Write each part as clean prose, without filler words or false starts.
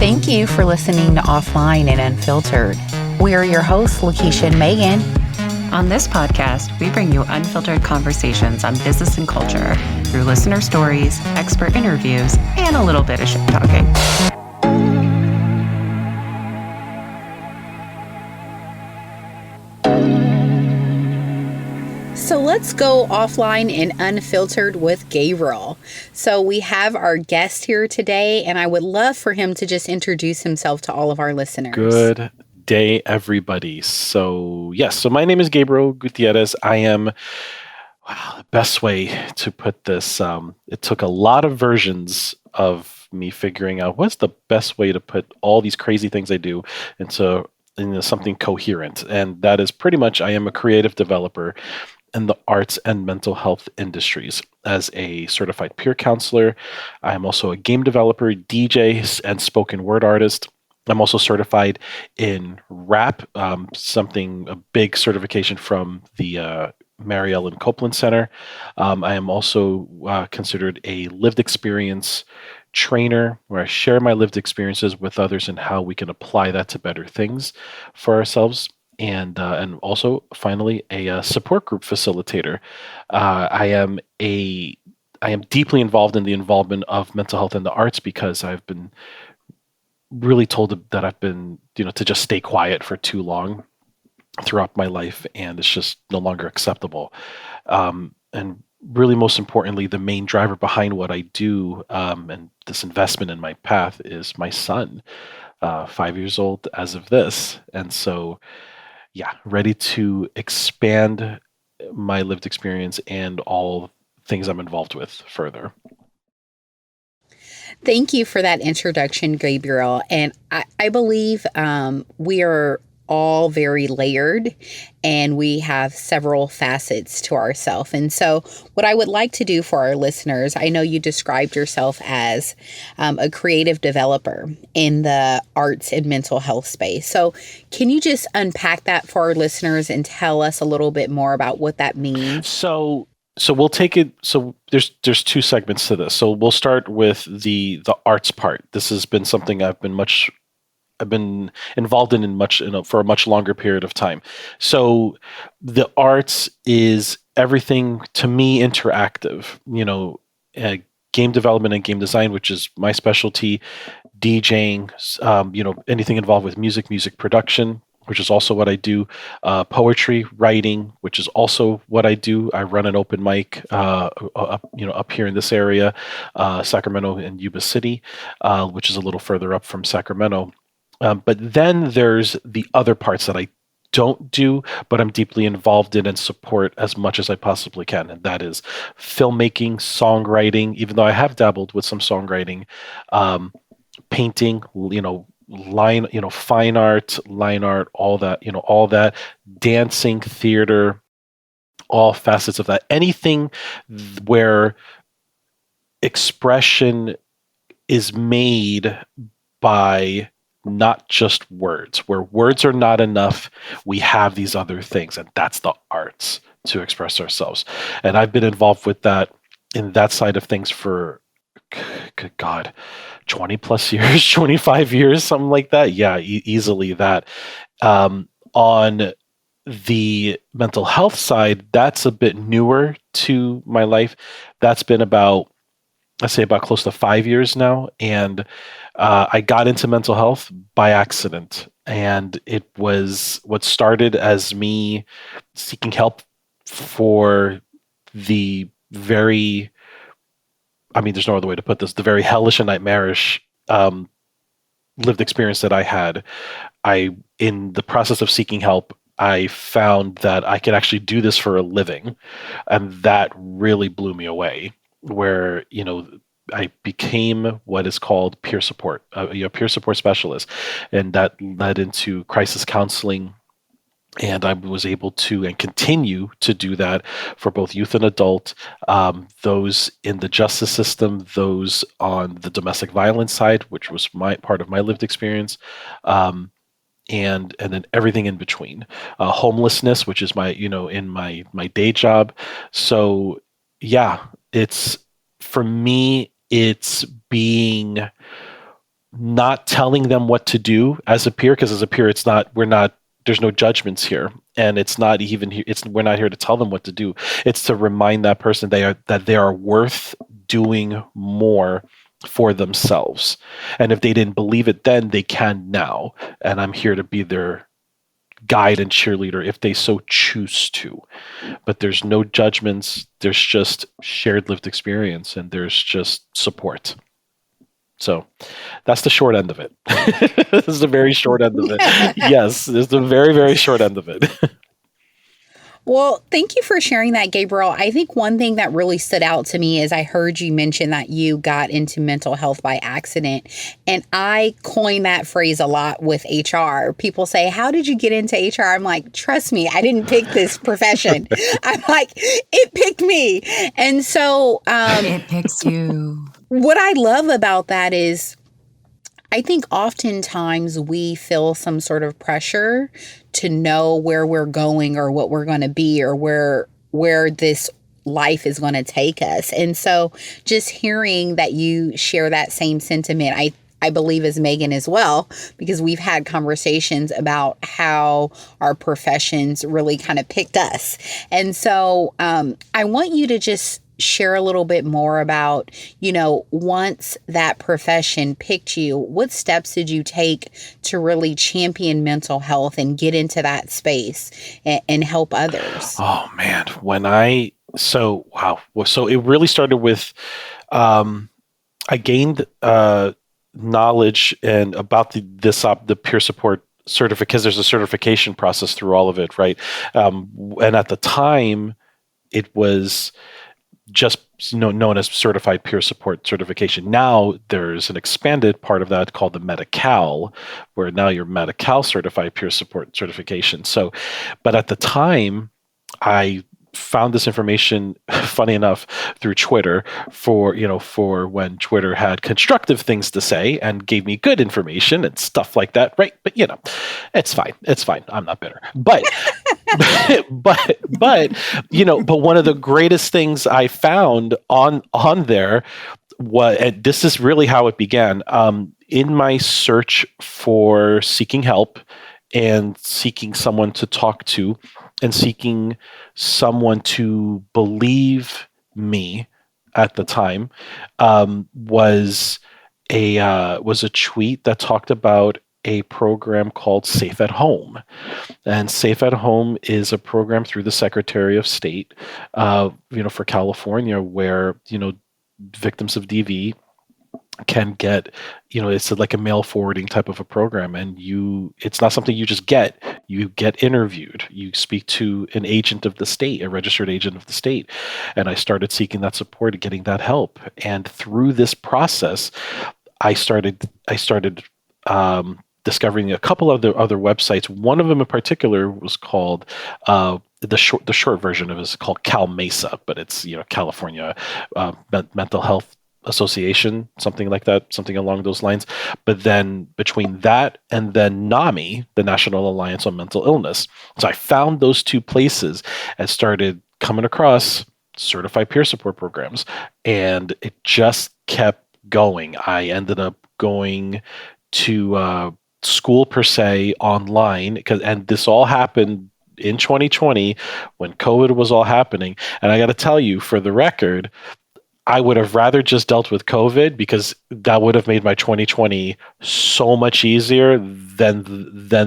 Thank you for listening to Offline and Unfiltered. We are your hosts, Lakeisha and Megan. On this podcast, we bring you unfiltered conversations on business and culture through listener stories, expert interviews, and a little bit of shit talking. So let's go offline and unfiltered with Gabriel. So we have our guest here today, and I would love for him to just introduce himself to all of our listeners. Good day, everybody. So my name is Gabriel Gutierrez. I am, the best way to put this, it took a lot of versions of me figuring out what's the best way to put all these crazy things I do into something coherent. And that is pretty much, I am a creative developer in the arts and mental health industries. As a certified peer counselor, I am also a game developer, DJ, and spoken word artist. I'm also certified in rap, a big certification from the Mary Ellen Copeland Center. I am also considered a lived experience trainer, where I share my lived experiences with others and how we can apply that to better things for ourselves. And also, finally, a support group facilitator. I am deeply involved in the involvement of mental health and the arts because I've been really told that I've been, to just stay quiet for too long throughout my life, and it's just no longer acceptable. And really, most importantly, the main driver behind what I do and this investment in my path is my son, 5 years old as of this. And so, ready to expand my lived experience and all things I'm involved with further. Thank you for that introduction, Gabriel. And I believe we are all very layered and we have several facets to ourselves. And so what I would like to do for our listeners, I know you described yourself as a creative developer in the arts and mental health space. So can you just unpack that for our listeners and tell us a little bit more about what that means? So we'll take it. So there's two segments to this. So we'll start with the arts part. This has been something I've been involved in for a much longer period of time. So the arts is everything to me interactive. Game development and game design, which is my specialty. DJing, anything involved with music production, which is also what I do. Poetry, writing, which is also what I do. I run an open mic up here in this area, Sacramento and Yuba City, which is a little further up from Sacramento. But then there's the other parts that I don't do, but I'm deeply involved in and support as much as I possibly can. And that is filmmaking, songwriting, even though I have dabbled with some songwriting, painting, fine art, line art, all that, dancing, theater, all facets of that. Anything where expression is made by not just words. Where words are not enough, we have these other things, and that's the arts to express ourselves. And I've been involved with that in that side of things for, good God, 20 plus years, 25 years, something like that. Yeah, easily that. On the mental health side, that's a bit newer to my life. That's been about close to 5 years now. And I got into mental health by accident. And it was what started as me seeking help for the very, there's no other way to put this, the very hellish and nightmarish lived experience that I had. In the process of seeking help, I found that I could actually do this for a living. And that really blew me away, where, I became what is called peer support, peer support specialist. And that led into crisis counseling. And I was able to and continue to do that for both youth and adult, those in the justice system, those on the domestic violence side, which was part of my lived experience, and then everything in between. Homelessness, which is my in my day job. So for me, it's being not telling them what to do as a peer, because as a peer, there's no judgments here, and it's not even here. We're not here to tell them what to do. It's to remind that person that they are worth doing more for themselves. And if they didn't believe it then, they can now. And I'm here to be their guide and cheerleader if they so choose to. But there's no judgments. There's just shared lived experience, and there's just support. So that's the short end of it. This is the very short end of it. Yes, this is the very, very short end of it. Well, thank you for sharing that, Gabriel. I think one thing that really stood out to me is I heard you mention that you got into mental health by accident. And I coin that phrase a lot with HR. People say, how did you get into HR? I'm like, trust me, I didn't pick this profession. I'm like, it picked me. And so it picks you. What I love about that is I think oftentimes we feel some sort of pressure to know where we're going or what we're going to be or where this life is going to take us. And so just hearing that you share that same sentiment, I believe as Megan as well, because we've had conversations about how our professions really kind of picked us. And so I want you to just share a little bit more about, once that profession picked you, what steps did you take to really champion mental health and get into that space and help others? Oh man, so it really started with, I gained knowledge and about the peer support certificate, because there's a certification process through all of it, right? And at the time, it was just known as certified peer support certification. Now there's an expanded part of that called the Medi-Cal, where now you're Medi-Cal certified peer support certification. So, but at the time, I found this information, funny enough, through Twitter for when Twitter had constructive things to say and gave me good information and stuff like that, right? But it's fine. I'm not bitter. But but one of the greatest things I found on there was, and this is really how it began, in my search for seeking help and seeking someone to talk to and seeking someone to believe me at the time, was a tweet that talked about a program called Safe at Home. And Safe at Home is a program through the Secretary of State, for California, where, victims of DV can get, it's like a mail forwarding type of a program, and it's not something you just get. You get interviewed. You speak to an agent of the state, a registered agent of the state. And I started seeking that support and getting that help. And through this process, I started discovering a couple of other websites. One of them in particular was called, the short version of it is called CalMSHA, but it's, California Mental Health Association, something like that, something along those lines. But then between that and then NAMI, the National Alliance on Mental Illness. So I found those two places and started coming across certified peer support programs, and it just kept going. I ended up going to school per se online, and this all happened in 2020 when COVID was all happening. And I got to tell you, for the record, I would have rather just dealt with COVID, because that would have made my 2020 so much easier than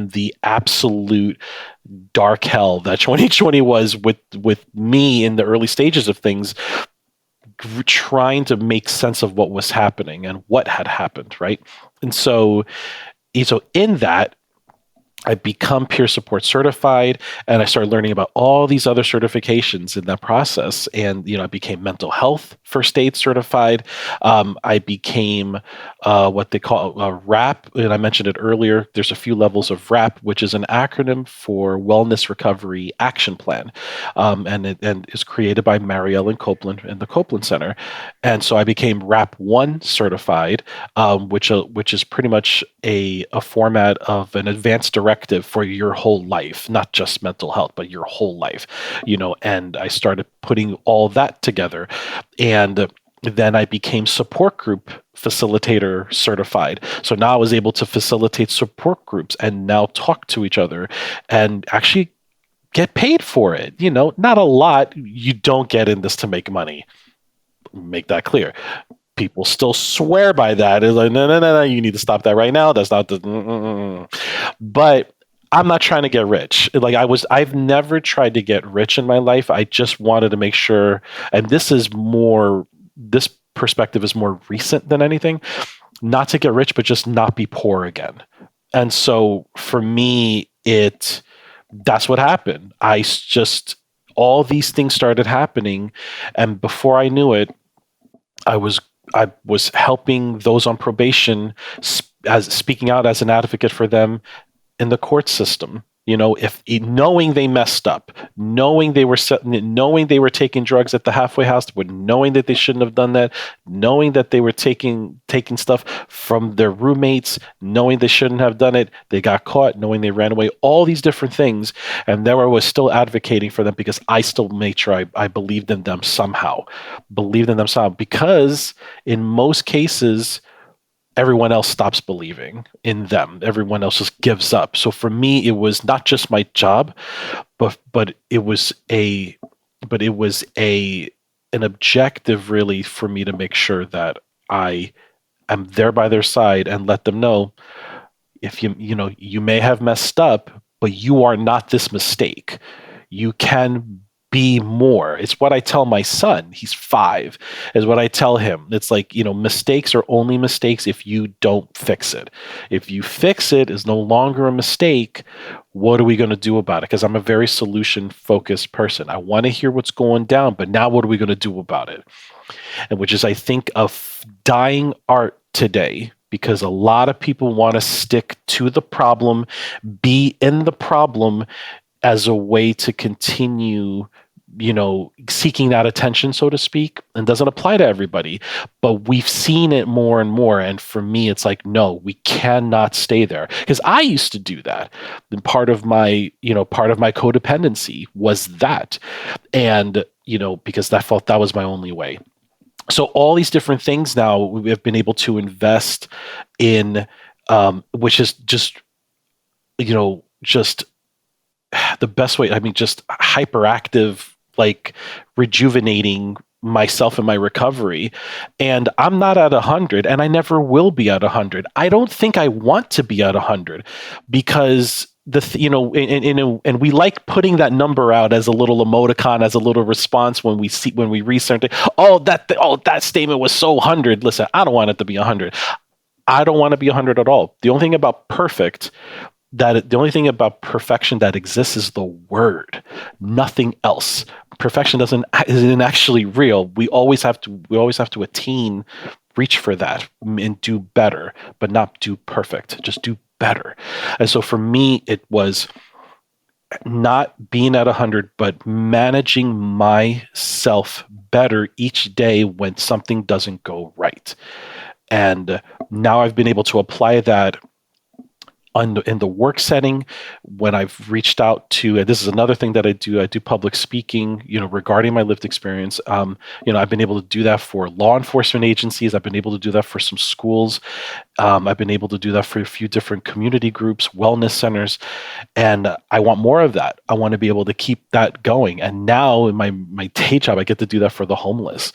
the absolute dark hell that 2020 was with me in the early stages of things, trying to make sense of what was happening and what had happened, right? And so in that, I become peer support certified, and I started learning about all these other certifications in that process. And, I became mental health first aid certified. I became what they call WRAP, and I mentioned it earlier. There's a few levels of WRAP, which is an acronym for Wellness Recovery Action Plan, and is created by Marielle and Copeland and the Copeland Center. And so I became WRAP 1 certified, which is pretty much a format of an advanced directive for your whole life, not just mental health, but your whole life, and I started putting all that together. And then I became Support Group Facilitator certified. So now I was able to facilitate support groups and now talk to each other and actually get paid for it. You know, not a lot. You don't get in this to make money. Make that clear. People still swear by that. It's like, no, you need to stop that right now. That's not the. But I'm not trying to get rich. Like I've never tried to get rich in my life. I just wanted to make sure, and this perspective is more recent than anything, not to get rich, but just not be poor again. And so for me, that's what happened. All these things started happening. And before I knew it, I was helping those on probation, speaking out as an advocate for them in the court system. You know, knowing they messed up, knowing they were taking drugs at the halfway house, knowing that they shouldn't have done that, knowing that they were taking stuff from their roommates, knowing they shouldn't have done it, they got caught, knowing they ran away, all these different things, and there I was still advocating for them because I still made sure I believed in them somehow, because in most cases, everyone else stops believing in them. Everyone else just gives up. So for me, it was not just my job, but it was an objective really for me to make sure that I am there by their side and let them know, if you may have messed up, but you are not this mistake. You can be more. It's what I tell my son. He's 5. Is what I tell him. It's like, mistakes are only mistakes if you don't fix it. If you fix it, is no longer a mistake. What are we going to do about it? Because I'm a very solution-focused person. I want to hear what's going down, but now what are we going to do about it? And which is, I think, a dying art today, because a lot of people want to stick to the problem, be in the problem as a way to continue, seeking that attention, so to speak, and doesn't apply to everybody. But we've seen it more and more. And for me, it's like, no, we cannot stay there. Because I used to do that. And part of my codependency was that. And, because I felt that was my only way. So all these different things now we have been able to invest in, which is just the best way. I mean, just hyperactive, like rejuvenating myself in my recovery. And I'm not at 100, and I never will be at 100. I don't think I want to be at 100 because and we like putting that number out as a little emoticon, as a little response when we read something. That statement was so 100. Listen, I don't want it to be 100. I don't want to be 100 at all. The only thing about perfection that exists is the word, nothing else. Perfection isn't actually real. We always have to attain, reach for that and do better, but not do perfect, just do better. And so for me, it was not being at 100, but managing myself better each day when something doesn't go right. And now I've been able to apply that in the work setting, when I've reached out to, and this is another thing that I do public speaking, regarding my lived experience. I've been able to do that for law enforcement agencies. I've been able to do that for some schools. I've been able to do that for a few different community groups, wellness centers, and I want more of that. I want to be able to keep that going. And now in my day job, I get to do that for the homeless,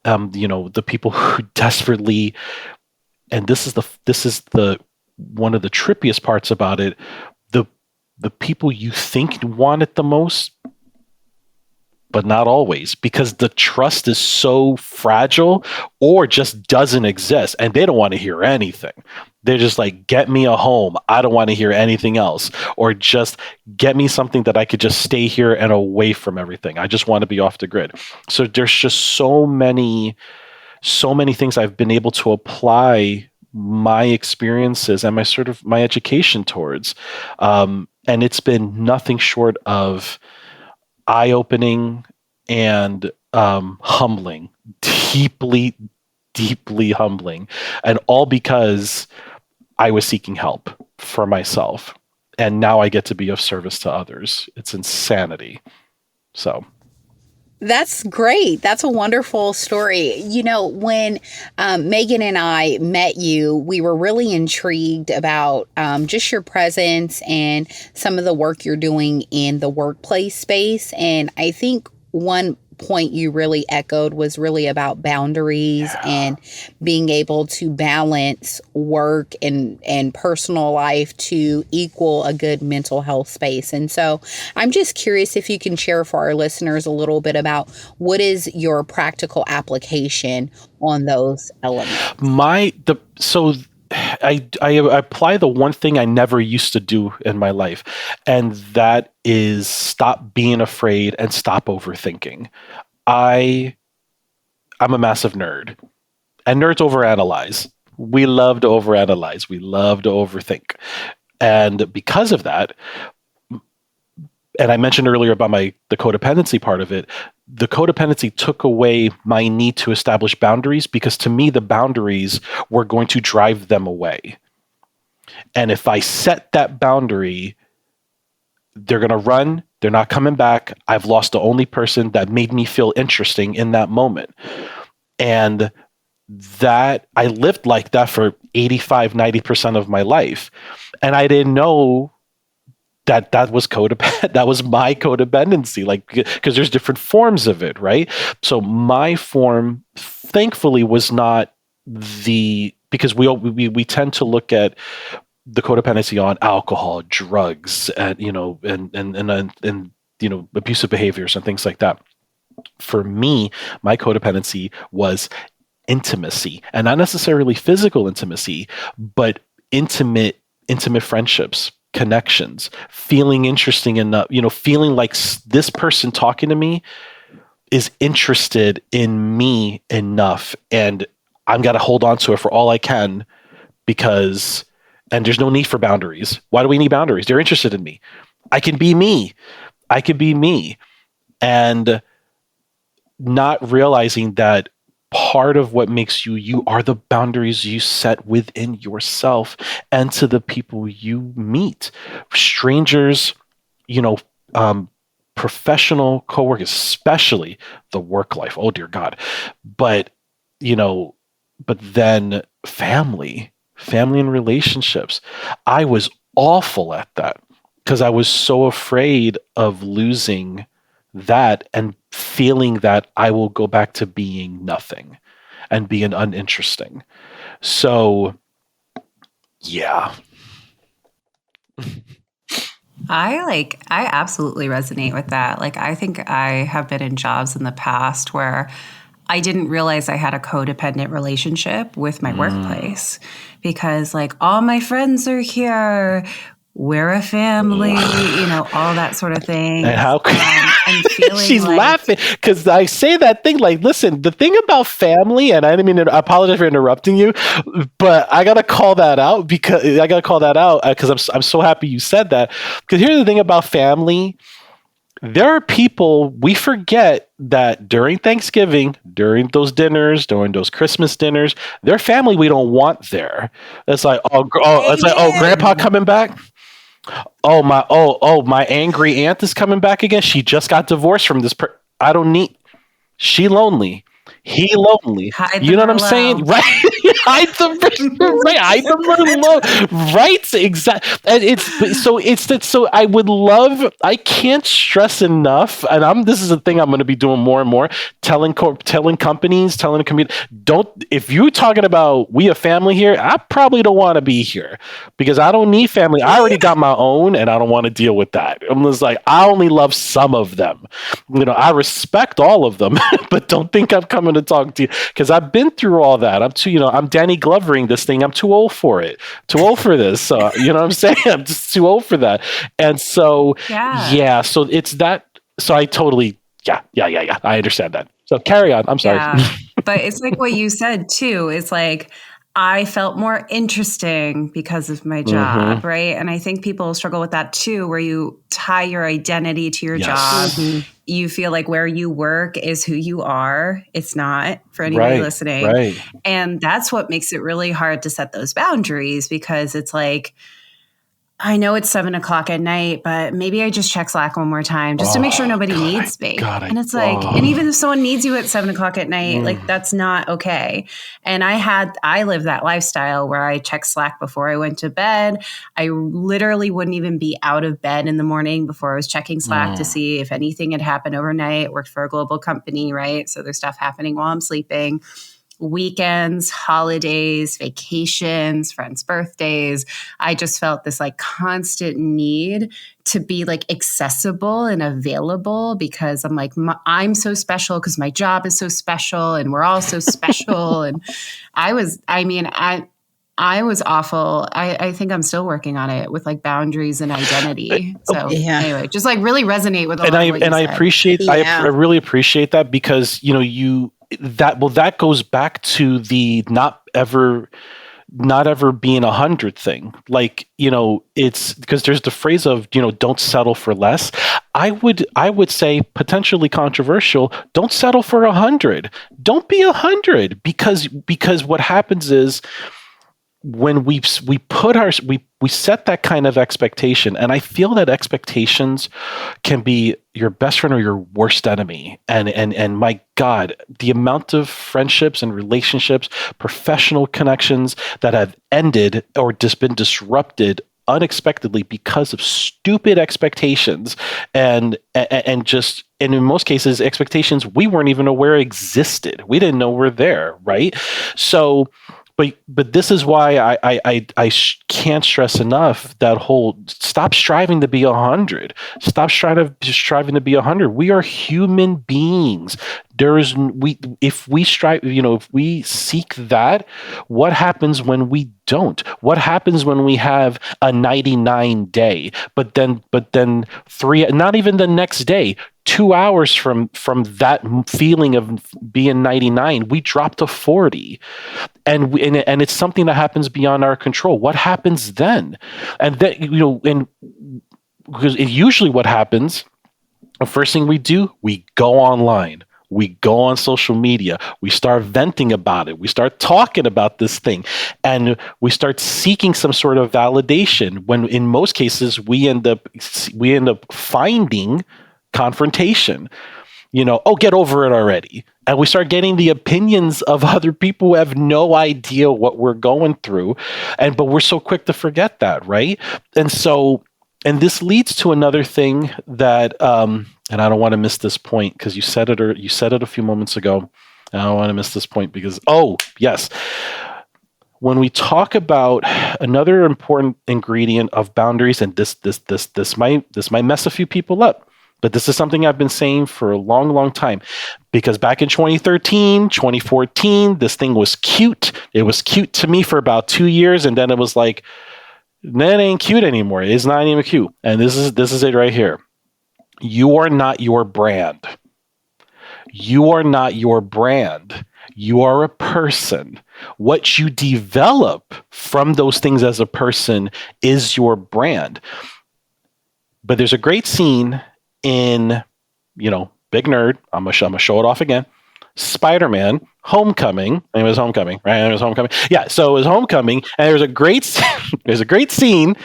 the people who desperately, and this is the one of the trippiest parts about it, the people you think want it the most, but not always, because the trust is so fragile or just doesn't exist, and they don't want to hear anything. They're just like, get me a home. I don't want to hear anything else, or just get me something that I could just stay here and away from everything. I just want to be off the grid. So there's just so many things I've been able to apply my experiences and my education towards. And it's been nothing short of eye-opening and humbling, deeply, deeply humbling. And all because I was seeking help for myself. And now I get to be of service to others. It's insanity. So. That's great. That's a wonderful story. You know, when Megan and I met you, we were really intrigued about just your presence and some of the work you're doing in the workplace space. And I think one point you really echoed was really about boundaries and being able to balance work and personal life to equal a good mental health space. And so I'm just curious if you can share for our listeners a little bit about what is your practical application on those elements. I apply the one thing I never used to do in my life, and that is stop being afraid and stop overthinking. I'm a massive nerd, and nerds overanalyze. We love to overanalyze. We love to overthink. And because of that, and I mentioned earlier about the codependency part of it, the codependency took away my need to establish boundaries, because to me, the boundaries were going to drive them away. And if I set that boundary, they're going to run, they're not coming back. I've lost the only person that made me feel interesting in that moment. And that I lived like that for 85, 90% of my life. And I didn't know that was that was my codependency, like, because there's different forms of it, right? So my form, thankfully, was not because we tend to look at the codependency on alcohol, drugs, and abusive behaviors and things like that. For me, my codependency was intimacy, and not necessarily physical intimacy, but intimate friendships, connections, feeling interesting enough, feeling like this person talking to me is interested in me enough, and I'm going to hold on to it for all I can, and there's no need for boundaries. Why do we need boundaries? They're interested in me. I can be me. And not realizing that part of what makes you are the boundaries you set within yourself and to the people you meet. Strangers, professional coworkers, especially the work life. Oh dear God. But then family and relationships. I was awful at that because I was so afraid of losing that and feeling that I will go back to being nothing and being uninteresting. So, yeah. I absolutely resonate with that. Like, I think I have been in jobs in the past where I didn't realize I had a codependent relationship with my workplace because, like, all my friends are here. We're a family, all that sort of thing. And how and feeling she's laughing because I say that thing like, listen, the thing about family, and I didn't mean to, I apologize for interrupting you, but I gotta call that out because I'm so happy you said that. Because here's the thing about family. There are people, we forget that during Thanksgiving, during those dinners, during those Christmas dinners, their family we don't want there. It's like, grandpa coming back. Oh my angry aunt is coming back again. She just got divorced from this I don't need. She lonely. He lonely. You know what I'm saying? Right? Hide them low. Right? Exactly. And so I would love, I can't stress enough, and this is a thing I'm going to be doing more and more, telling companies, telling the community, if you're talking about we a family here, I probably don't want to be here because I don't need family. I already got my own and I don't want to deal with that. I'm just like, I only love some of them. I respect all of them, but don't think I'm coming to talk to you because I've been through all that. I'm Danny Glovering this thing. I'm too old for it. Too old for this. So you know what I'm saying? I'm just too old for that. And so so it's that. So I totally I understand that. So carry on. I'm sorry. Yeah. But it's like what you said too. It's like I felt more interesting because of my job, right? And I think people struggle with that too, where you tie your identity to your job. You feel like where you work is who you are. It's not, for anybody listening. And that's what makes it really hard to set those boundaries because it's like, I know it's 7:00 at night, but maybe I just check Slack one more time just to make sure nobody needs me. And it's like, and even if someone needs you at 7:00 at night, like that's not okay. And I lived that lifestyle where I checked Slack before I went to bed. I literally wouldn't even be out of bed in the morning before I was checking Slack to see if anything had happened overnight. Worked for a global company, right? So there's stuff happening while I'm sleeping. Weekends, holidays, vacations, friends' birthdays. I just felt this like constant need to be like accessible and available because I'm like, I'm so special because my job is so special and we're all so special. And I was awful. I think I'm still working on it with like boundaries and identity. So anyway, just like really resonate with all of what you said. I appreciate, I really appreciate that because, that goes back to the not ever being 100 thing. Like, it's because there's the phrase of, don't settle for less. I would say potentially controversial. Don't settle for 100. Don't be 100 because what happens is when we set that kind of expectation, and I feel that expectations can be your best friend or your worst enemy. And my God, the amount of friendships and relationships, professional connections that have ended or just been disrupted unexpectedly because of stupid expectations and in most cases expectations we weren't even aware existed. We didn't know were there, right? So But this is why I can't stress enough that whole stop striving to be 100. Stop striving to be 100. We are human beings. If we strive, if we seek that, what happens when we don't? What happens when we have a 99 day, but then not even the next day, 2 hours from that feeling of being 99, we drop to 40, and it's something that happens beyond our control. What happens then? And then because usually what happens, the first thing we do, we go online. We go on social media, we start venting about it, we start talking about this thing, and we start seeking some sort of validation when in most cases we end up finding confrontation. Get over it already. And we start getting the opinions of other people who have no idea what we're going through. But we're so quick to forget that, right? And this leads to another thing that, and I don't want to miss this point because you said it a few moments ago. And I don't want to miss this point because, yes. When we talk about another important ingredient of boundaries, and this might mess a few people up, but this is something I've been saying for a long, long time, because back in 2013, 2014, this thing was cute. It was cute to me for about 2 years. And then it was like, that ain't cute anymore. It's not even cute. And this is it right here. You are not your brand. You are not your brand. You are a person. What you develop from those things as a person is your brand. But there's a great scene in, big nerd. I'm gonna show it off again. Spiderman, Homecoming. It was Homecoming, right? It was Homecoming. Yeah, so it was Homecoming, and there's a great scene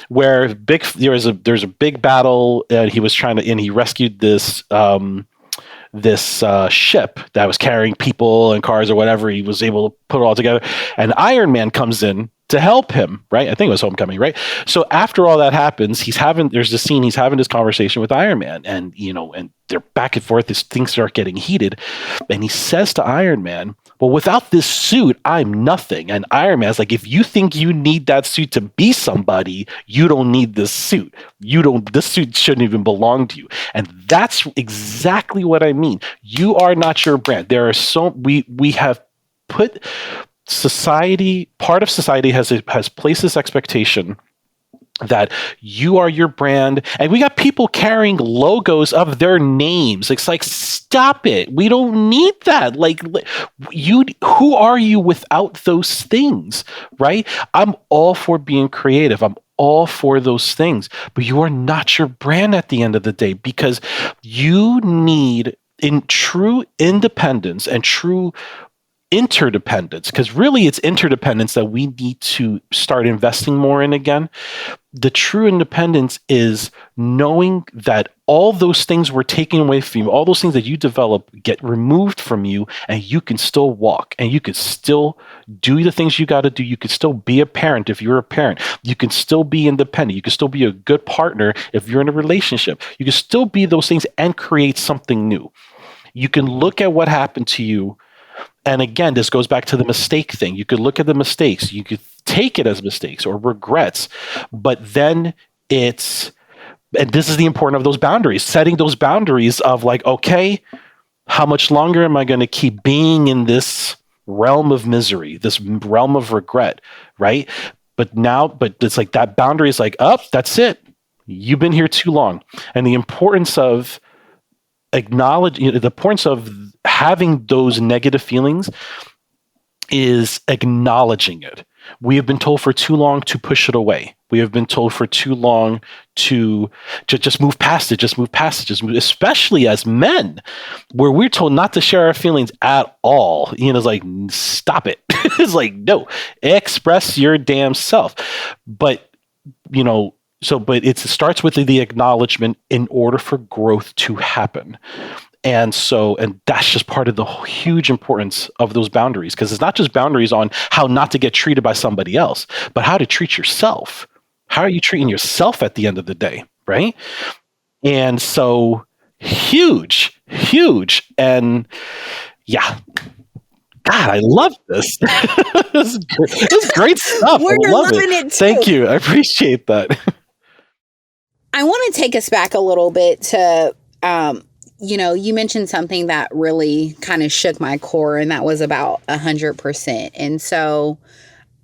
where there's a big battle, and he rescued this ship that was carrying people and cars or whatever. He was able to put it all together, and Iron Man comes in to help him, right? I think it was Homecoming, right? So after all that happens, there's this scene, he's having this conversation with Iron Man, and and they're back and forth, things start getting heated, and he says to Iron Man, well, without this suit, I'm nothing. And Iron Man's like, if you think you need that suit to be somebody, you don't need this suit. This suit shouldn't even belong to you. And that's exactly what I mean. You are not your brand. There are we have put part of society has placed this expectation that you are your brand, and we got people carrying logos of their names. It's like, stop it. We don't need that. Like, who are you without those things, right? I'm all for being creative. I'm all for those things, but you are not your brand at the end of the day, because you need, in true independence and true interdependence, because really it's interdependence that we need to start investing more in again. The true independence is knowing that all those things were taken away from you, all those things that you develop get removed from you, and you can still walk, and you can still do the things you got to do. You can still be a parent if you're a parent. You can still be independent. You can still be a good partner if you're in a relationship. You can still be those things and create something new. You can look at what happened to you. And again, this goes back to the mistake thing. You could look at the mistakes. You could take it as mistakes or regrets, but then and this is the importance of those boundaries, setting those boundaries of like, okay, how much longer am I going to keep being in this realm of misery, this realm of regret, right? But it's like that boundary is like, that's it. You've been here too long. And the importance of the importance of having those negative feelings is acknowledging it. We have been told for too long to push it away. We have been told for too long to just move past it, especially as men, where we're told not to share our feelings at all. It's like, stop it. It's like, no, express your damn self. But, but it starts with the acknowledgement in order for growth to happen. And that's just part of the huge importance of those boundaries, because it's not just boundaries on how not to get treated by somebody else, but how to treat yourself. How are you treating yourself at the end of the day, right? And so huge. And yeah, God, I love this. This is great stuff. We're I love loving it too. Thank you. I appreciate that. I want to take us back a little bit to, you mentioned something that really kind of shook my core, and that was about 100%. And so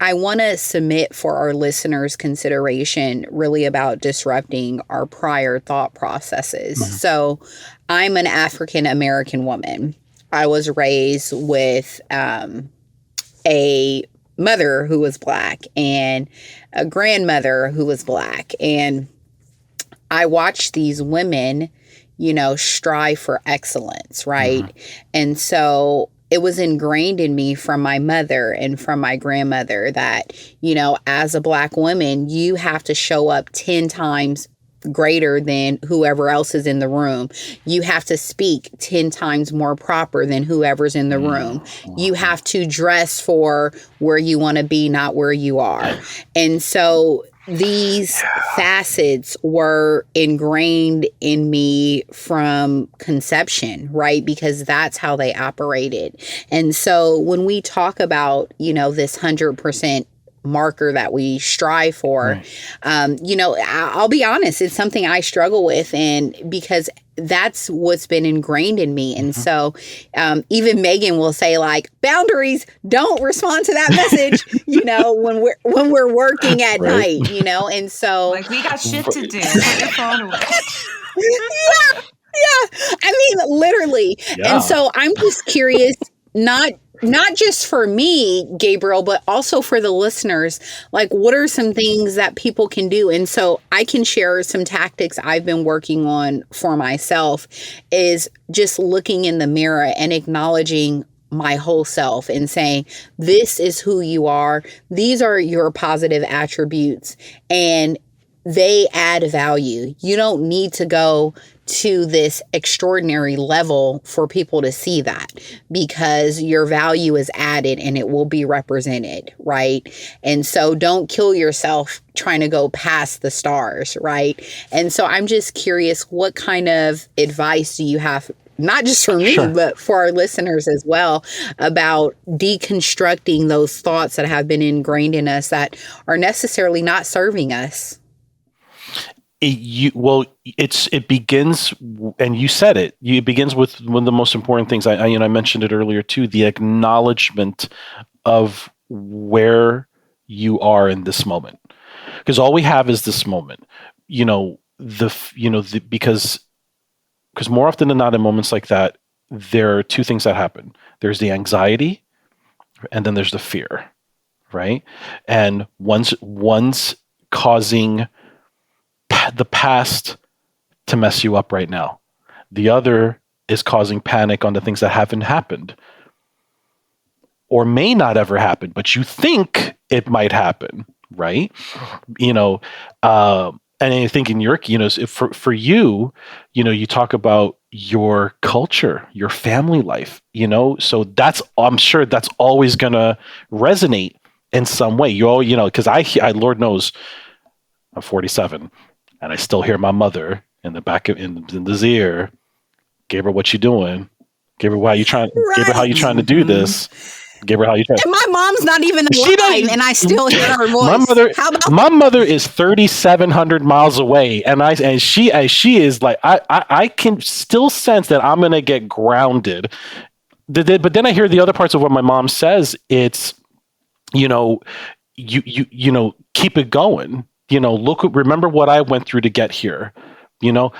I want to submit for our listeners' consideration really about disrupting our prior thought processes. Mm-hmm. So I'm an African American woman. I was raised with a mother who was Black and a grandmother who was Black. And I watched these women, strive for excellence, right? Mm-hmm. And so it was ingrained in me from my mother and from my grandmother that, as a Black woman, you have to show up 10 times greater than whoever else is in the room. You have to speak 10 times more proper than whoever's in the room. You have to dress for where you want to be, not where you are. And so these facets were ingrained in me from conception, right? Because that's how they operated. And so when we talk about, this 100% marker that we strive for, right. I'll be honest, it's something I struggle with, and because that's what's been ingrained in me. And so even Megan will say, like, boundaries, don't respond to that message, when we're working at right. night, and so like, we got shit to do. Put your phone away. Yeah. I mean, literally. Yeah. And so I'm just curious, not just for me, Gabriel, but also for the listeners, like, what are some things that people can do? And so I can share some tactics I've been working on for myself, is just looking in the mirror and acknowledging my whole self and saying, this is who you are. These are your positive attributes, and they add value. You don't need to go to this extraordinary level for people to see that, because your value is added and it will be represented, right? And so don't kill yourself trying to go past the stars, right? And so I'm just curious, what kind of advice do you have, not just for me, sure. but for our listeners as well, about deconstructing those thoughts that have been ingrained in us that are necessarily not serving us? It begins, and you said it. It begins with one of the most important things. I mentioned it earlier too. The acknowledgement of where you are in this moment, because all we have is this moment. Because more often than not, in moments like that, there are two things that happen. There's the anxiety, and then there's the fear, right? And one's causing the past to mess you up right now. The other is causing panic on the things that haven't happened. or may not ever happen, but you think it might happen, right? And I think in your, for you, you talk about your culture, your family life, so I'm sure that's always going to resonate in some way. Because I, Lord knows, I'm 47 and I still hear my mother in the back in the ear, Gabriel, what you doing? Gabriel, how you trying? Right. Gabriel, how you trying to do this? Gabriel, how you trying? And my mom's not even alive, and I still hear her voice. My mother is 3,700 miles away, and she is like, I can still sense that I'm gonna get grounded. But then I hear the other parts of what my mom says. It's, you keep it going. Remember what I went through to get here.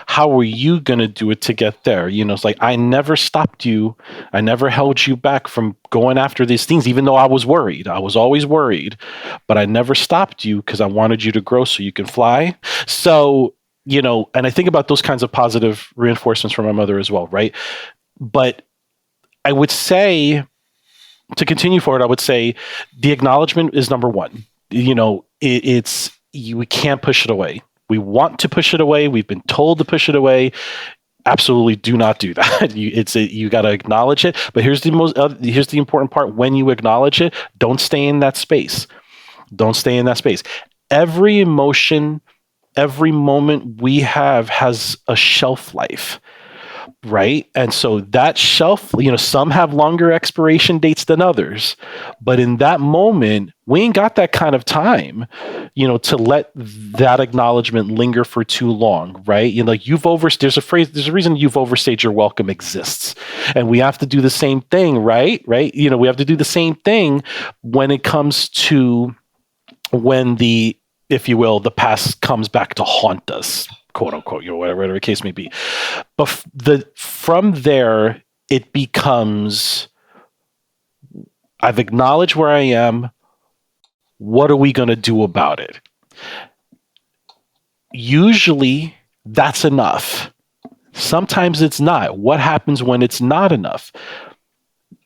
How are you going to do it to get there? It's like, I never stopped you. I never held you back from going after these things, even though I was worried. I was always worried, but I never stopped you because I wanted you to grow so you can fly. So, and I think about those kinds of positive reinforcements from my mother as well, right? But I would say, to continue forward, I would say the acknowledgement is number one. We can't push it away. We want to push it away. We've been told to push it away. Absolutely do not do that. You got to acknowledge it. But here's the important part. When you acknowledge it, don't stay in that space. Don't stay in that space. Every emotion, every moment we have has a shelf life. Right. And so that shelf, some have longer expiration dates than others. But in that moment, we ain't got that kind of time, to let that acknowledgement linger for too long. Right. There's a reason you've overstayed your welcome exists. And we have to do the same thing. Right. Right. We have to do the same thing when it comes to when if you will, the past comes back to haunt us, quote unquote, whatever the case may be. But from there, it becomes, I've acknowledged where I am. What are we going to do about it? Usually that's enough. Sometimes it's not. What happens when it's not enough?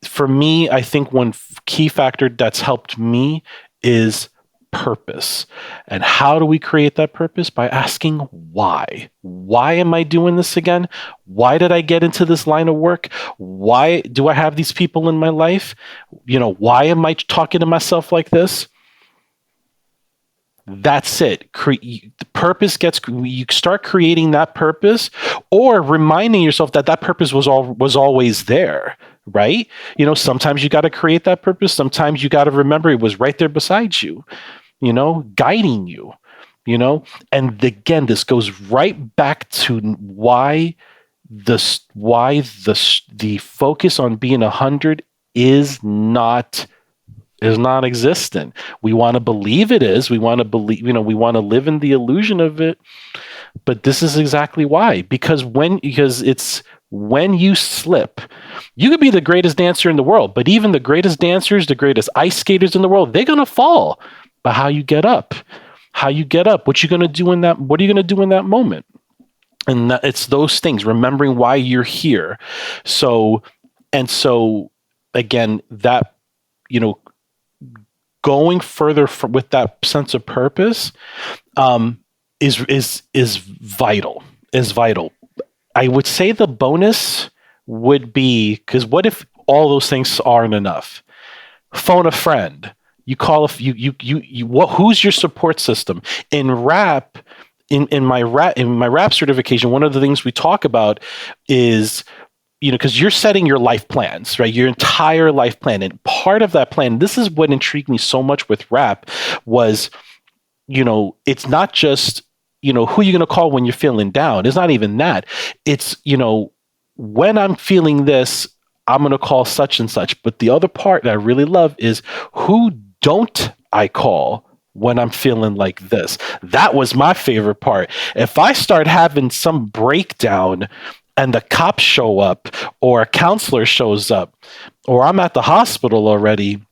For me, I think one key factor that's helped me is purpose. And how do we create that purpose? By asking why. Why am I doing this again? Why did I get into this line of work? Why do I have these people in my life? Why am I talking to myself like this? That's it. The purpose you start creating that purpose, or reminding yourself that purpose was always there. Right? Sometimes you got to create that purpose. Sometimes you got to remember it was right there beside you. Guiding you, and again, this goes right back to why the focus on being 100 is not existent. We want to believe it is. We want to believe, we want to live in the illusion of it. But this is exactly why, because it's when you slip, you could be the greatest dancer in the world, but even the greatest dancers, the greatest ice skaters in the world, they're going to fall. But how you get up, what you going to do in that, what are you going to do in that moment? And it's those things, remembering why you're here. So again, that, going further with that sense of purpose, is vital. I would say the bonus would be, because what if all those things aren't enough? Phone a friend. You call who's your support system? In rap, in my rap certification, one of the things we talk about is, because you're setting your life plans, right? Your entire life plan. And part of that plan, this is what intrigued me so much with rap, was, it's not just, who you're going to call when you're feeling down. It's not even that. It's, when I'm feeling this, I'm going to call such and such. But the other part that I really love is, who don't I call when I'm feeling like this? That was my favorite part. If I start having some breakdown and the cops show up, or a counselor shows up, or I'm at the hospital already,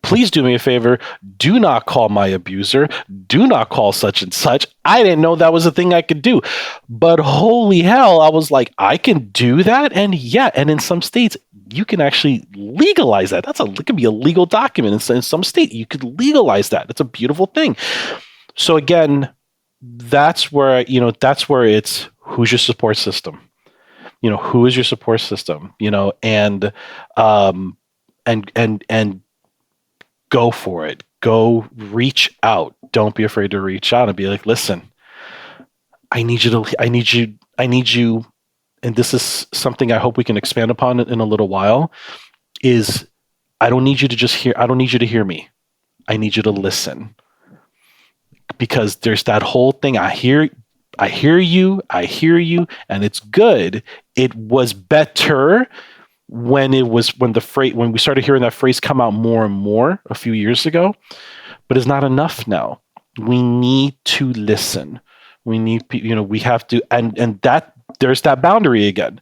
Please do me a favor. Do not call my abuser. Do not call such and such. I didn't know that was a thing I could do. But holy hell, I was like, I can do that? And yeah, and in some states, you can actually legalize that. It can be a legal document. In some state, you could legalize that. It's a beautiful thing. So again, that's where it's who's your support system? Who is your support system? And go for it. Go reach out. Don't be afraid to reach out and be like, listen, I need you. And this is something I hope we can expand upon in a little while, is I don't need you to hear me. I need you to listen. Because there's that whole thing. I hear you, and it's good. It was better when we started hearing that phrase come out more and more a few years ago, but it's not enough now. We need to listen. We have to, and that there's that boundary again,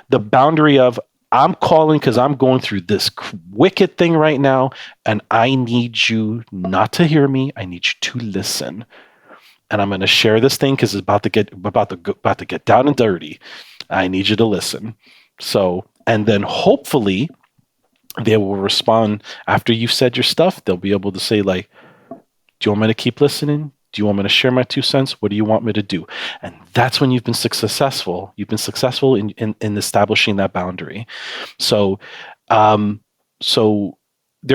the boundary of I'm calling because I'm going through this wicked thing right now, and I need you not to hear me. I need you to listen, and I'm going to share this thing because it's about to get down and dirty. I need you to listen. So. And then hopefully they will respond after you've said your stuff. They'll be able to say, like, do you want me to keep listening? Do you want me to share my 2 cents? What do you want me to do? And that's when you've been successful. You've been successful in establishing that boundary. So there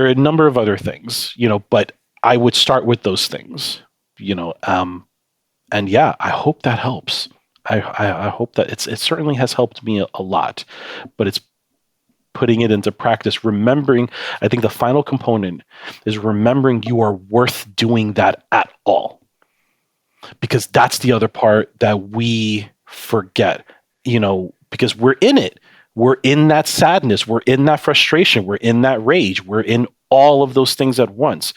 are a number of other things, but I would start with those things, and yeah, I hope that helps. I hope that it certainly has helped me a lot, but it's putting it into practice. Remembering, I think the final component is remembering you are worth doing that at all, because that's the other part that we forget, because we're in it. We're in that sadness. We're in that frustration. We're in that rage. We're in all of those things at once.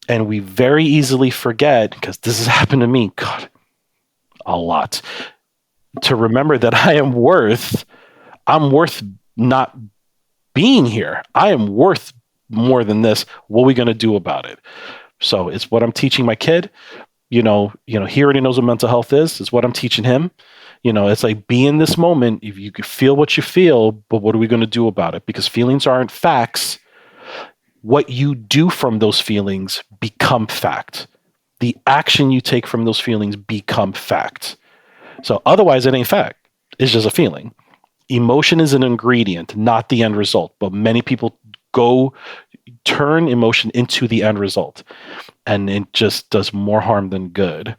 And we very easily forget, because this has happened to me, God, a lot, to remember that I'm worth not being here. I am worth more than this. What are we going to do about it? So it's what I'm teaching my kid. He already knows what mental health is. It's what I'm teaching him. It's like, be in this moment. If you can feel what you feel, but what are we going to do about it? Because feelings aren't facts. What you do from those feelings become fact. The action you take from those feelings become fact. So otherwise, it ain't fact. It's just a feeling. Emotion is an ingredient, not the end result. But many people turn emotion into the end result, and it just does more harm than good.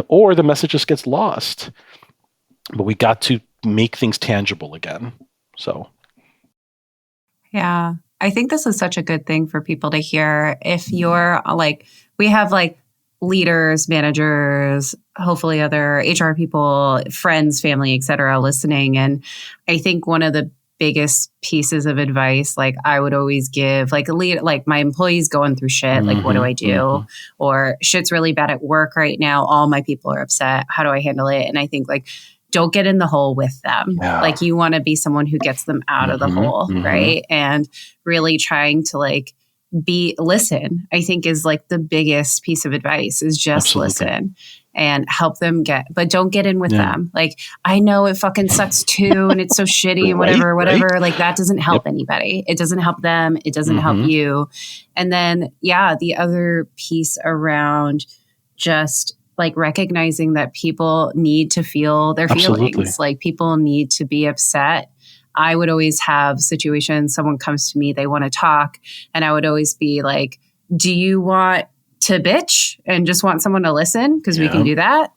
Or the message just gets lost. But we got to make things tangible again. So, yeah, I think this is such a good thing for people to hear. If you're we have leaders, managers, hopefully other HR people, friends, family, et cetera, listening. And I think one of the biggest pieces of advice, I would always give, my employees going through shit, what do I do? Mm-hmm. Or shit's really bad at work right now. All my people are upset. How do I handle it? And I think don't get in the hole with them. Yeah. You want to be someone who gets them out of the hole, right? And really trying to listen, I think is the biggest piece of advice, is just listen and help them but don't get in with them. I know it fucking sucks too. And it's so shitty and whatever. Right? That doesn't help anybody. It doesn't help them. It doesn't help you. And then, the other piece around just recognizing that people need to feel their feelings. People need to be upset. I would always have situations, someone comes to me, they want to talk, and I would always be like, do you want to bitch and just want someone to listen? Because we can do that.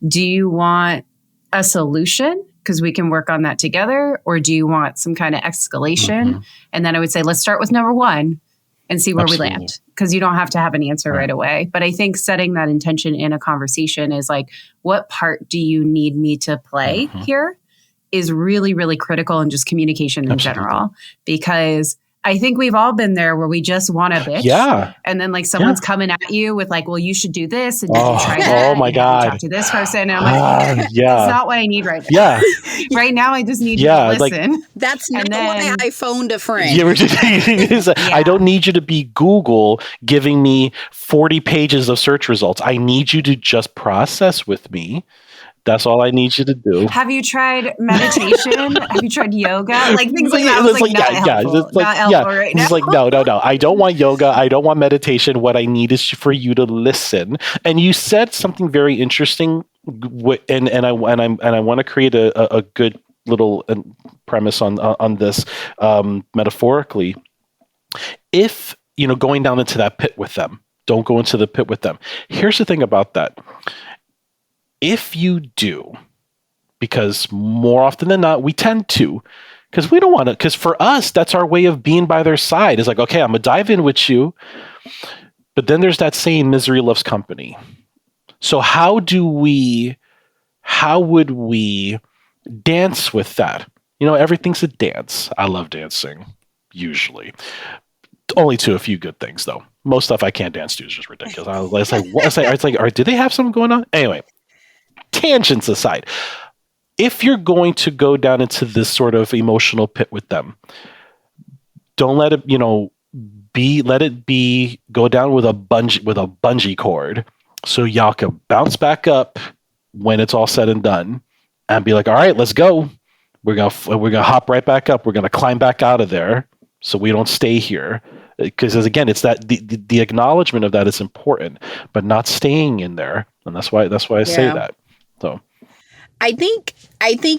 Do you want a solution? Because we can work on that together. Or do you want some kind of escalation? And then I would say, let's start with number 1 and see where we land. Because you don't have to have an answer right away. But I think setting that intention in a conversation is what part do you need me to play here? Is really, really critical in just communication in general, because I think we've all been there where we just want to bitch. Yeah. And then like someone's coming at you with like, well, you should do this. And you should try that. Oh my and God. talk to this person. And I'm like, yeah. that's not what I need right now. Yeah. Right now, I just need you to listen. Like, that's not why I phoned a friend. I don't need you to be Google giving me 40 pages of search results. I need you to just process with me. That's all I need you to do. Have you tried meditation? Have you tried yoga? Like things like that. It's like, not helpful. It's like, not helpful right now. It's like, no. I don't want yoga. I don't want meditation. What I need is for you to listen. And you said something very interesting, and I want to create a good little premise on this metaphorically. If going down into that pit with them, don't go into the pit with them. Here's the thing about that. If you do, because more often than not, we tend to, because we don't want to, because for us, that's our way of being by their side. It's like, okay, I'm going to dive in with you. But then there's that saying, misery loves company. So how would we dance with that? Everything's a dance. I love dancing, usually. Only to a few good things, though. Most stuff I can't dance to is just ridiculous. It's like, what? It's like, do they have something going on? Anyway. Tangents aside, if you're going to go down into this sort of emotional pit with them, don't let it, go down with a bungee cord, so y'all can bounce back up when it's all said and done, and be like, all right, let's go. We're gonna hop right back up. We're gonna climb back out of there, so we don't stay here. Because again, it's that the acknowledgement of that is important, but not staying in there, and that's why I say that. So, I think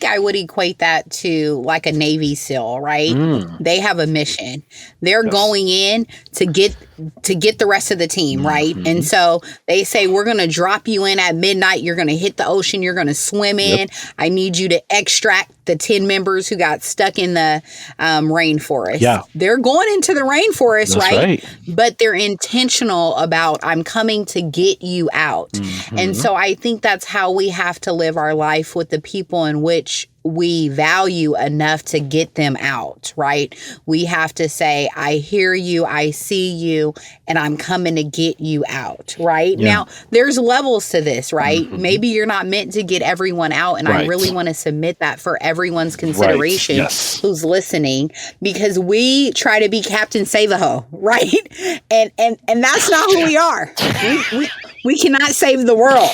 I would equate that to like a Navy SEAL, right? They have a mission. They're going in to get the rest of the team, right? And so they say, we're going to drop you in at midnight. You're going to hit the ocean. You're going to swim in. I need you to extract the 10 members who got stuck in the rainforest. Yeah. They're going into the rainforest, right? But they're intentional about, I'm coming to get you out. And so I think that's how we have to live our life with the people in which we value enough to get them out, right? We have to say, I hear you, I see you, and I'm coming to get you out, right? Now, there's levels to this, right? Maybe you're not meant to get everyone out, and I really want to submit that for everyone's consideration who's listening, because we try to be Captain Save-A-Ho, right? And that's not who we are. We cannot save the world.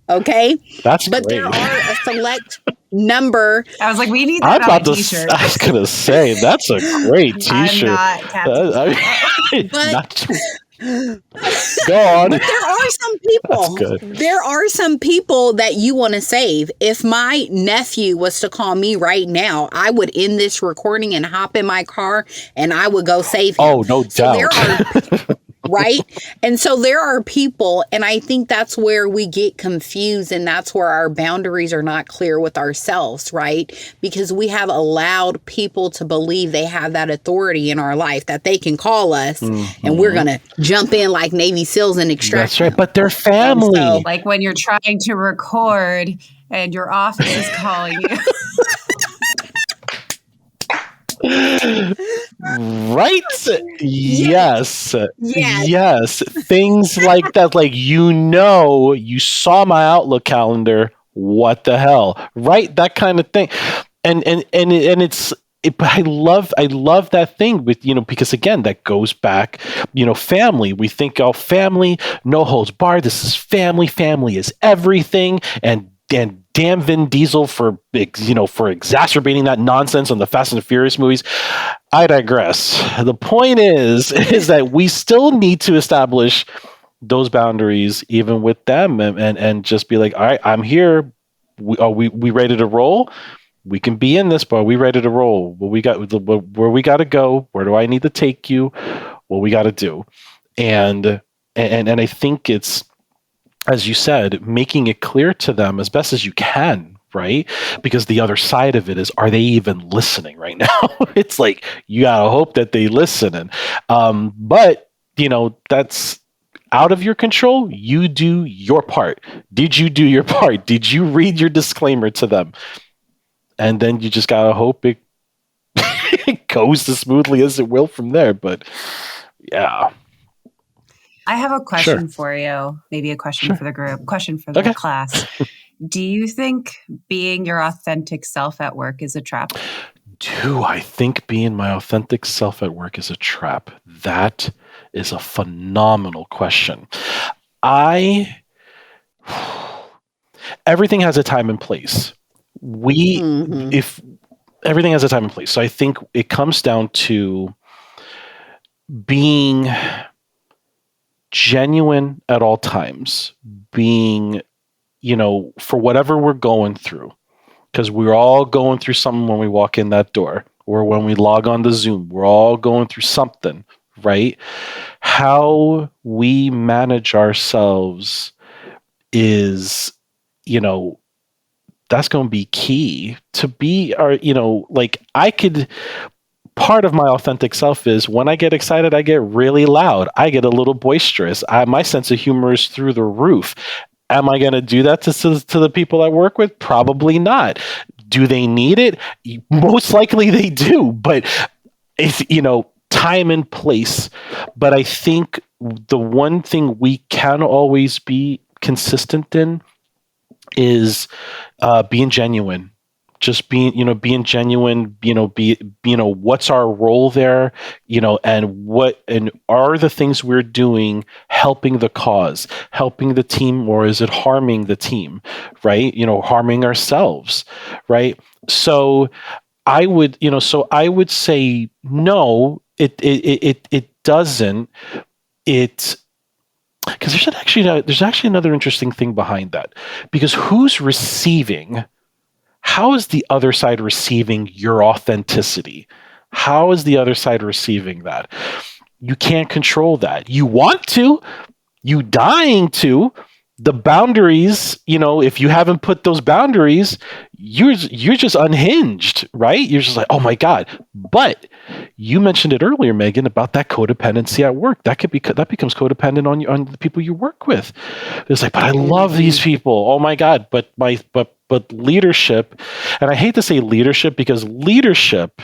Okay, but great. There are a select number. I was like, we need that on a t-shirt. I was gonna say that's a great t-shirt. I'm not Captain. Go on. But there are some people. There are some people that you want to save. If my nephew was to call me right now, I would end this recording and hop in my car and I would go save him. Oh, no doubt. There are right? And so there are people, and I think that's where we get confused, and that's where our boundaries are not clear with ourselves, right? Because we have allowed people to believe they have that authority in our life, that they can call us, and we're going to jump in like Navy SEALs and extract That's right, them. but they're family. So, like when you're trying to record and your office is calling you. Right? Yes. Things like that. Like, you saw my Outlook calendar. What the hell? Right? That kind of thing. And it's. But I love that thing with, because again, that goes back, family. We think, family, no holds barred. This is family. Family is everything. And damn Vin Diesel for exacerbating that nonsense on the Fast and the Furious movies. I digress. The point is that we still need to establish those boundaries even with them and just be like, all right, I'm here. We ready to roll? We can be in this, but are we ready to roll? Where we got to go? Where do I need to take you? What we got to do? And I think it's, as you said, making it clear to them as best as you can, right? Because the other side of it is, are they even listening right now? It's like, you gotta hope that they listen. But that's out of your control. You do your part. Did you do your part? Did you read your disclaimer to them? And then you just gotta hope it it goes as smoothly as it will from there. But yeah. I have a question Sure. for you, maybe a question Sure. for the group, question for the Okay. class. Do you think being your authentic self at work is a trap? Do I think being my authentic self at work is a trap? That is a phenomenal question. Everything has a time and place. If everything has a time and place. So I think it comes down to being genuine at all times, being, for whatever we're going through, because we're all going through something when we walk in that door or when we log on to Zoom. We're all going through something, right? How we manage ourselves is, that's going to be key to be our, part of my authentic self is when I get excited, I get really loud. I get a little boisterous. My sense of humor is through the roof. Am I going to do that to the people I work with? Probably not. Do they need it? Most likely they do, but it's, time and place. But I think the one thing we can always be consistent in is being genuine. Just being genuine, what's our role there, and are the things we're doing helping the cause, helping the team, or is it harming the team, right? Harming ourselves, right? So I would say no, it doesn't. Because there's actually another interesting thing behind that, because who's receiving? How is the other side receiving your authenticity? How is the other side receiving that? You can't control that. You want to, you dying to. The boundaries, if you haven't put those boundaries, you're just unhinged, right? You're just like, oh my God. But you mentioned it earlier, Megan, about that codependency at work. That becomes codependent on the people you work with. It's like, but I love these people. Oh my God. But leadership, and I hate to say leadership because leadership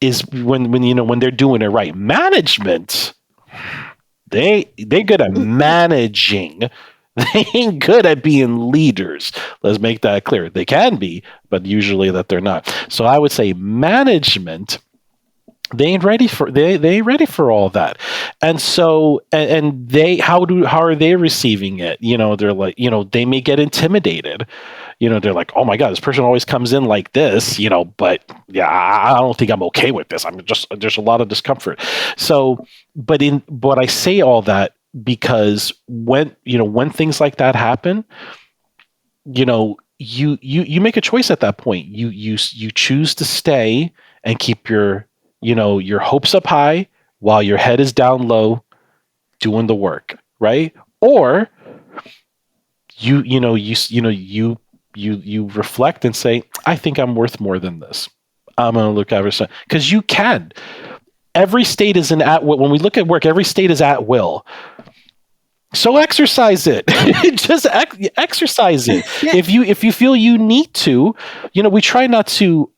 is when they're doing it right. Management, they're good at managing. They ain't good at being leaders. Let's make that clear. They can be, but usually that they're not. So I would say management, they ain't ready for all that. And so and they how are they receiving it? They're like, they may get intimidated. They're like, oh my God, this person always comes in like this, but yeah, I don't think I'm okay with this. There's a lot of discomfort. So, but I say all that because when things like that happen, you make a choice at that point. You choose to stay and keep your hopes up high while your head is down low doing the work, right? Or you reflect and say, I think I'm worth more than this. I'm going to look over some, because you can. Every state is when we look at work, every state is at will. So exercise it. Just exercise it. Yeah. If you feel you need to, we try not to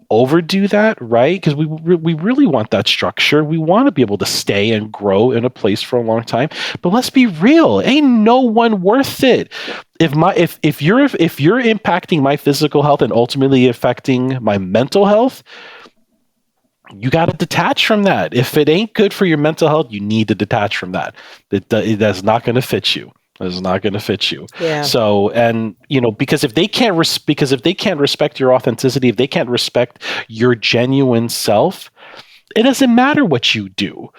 overdo that, right? Because we really want that structure. We want to be able to stay and grow in a place for a long time. But let's be real, ain't no one worth it. If you're impacting my physical health and ultimately affecting my mental health, you got to detach from that. If it ain't good for your mental health, you need to detach from that. That's not going to fit you. It's not going to fit you. Yeah. So, and because if they can't respect your authenticity, if they can't respect your genuine self, it doesn't matter what you do.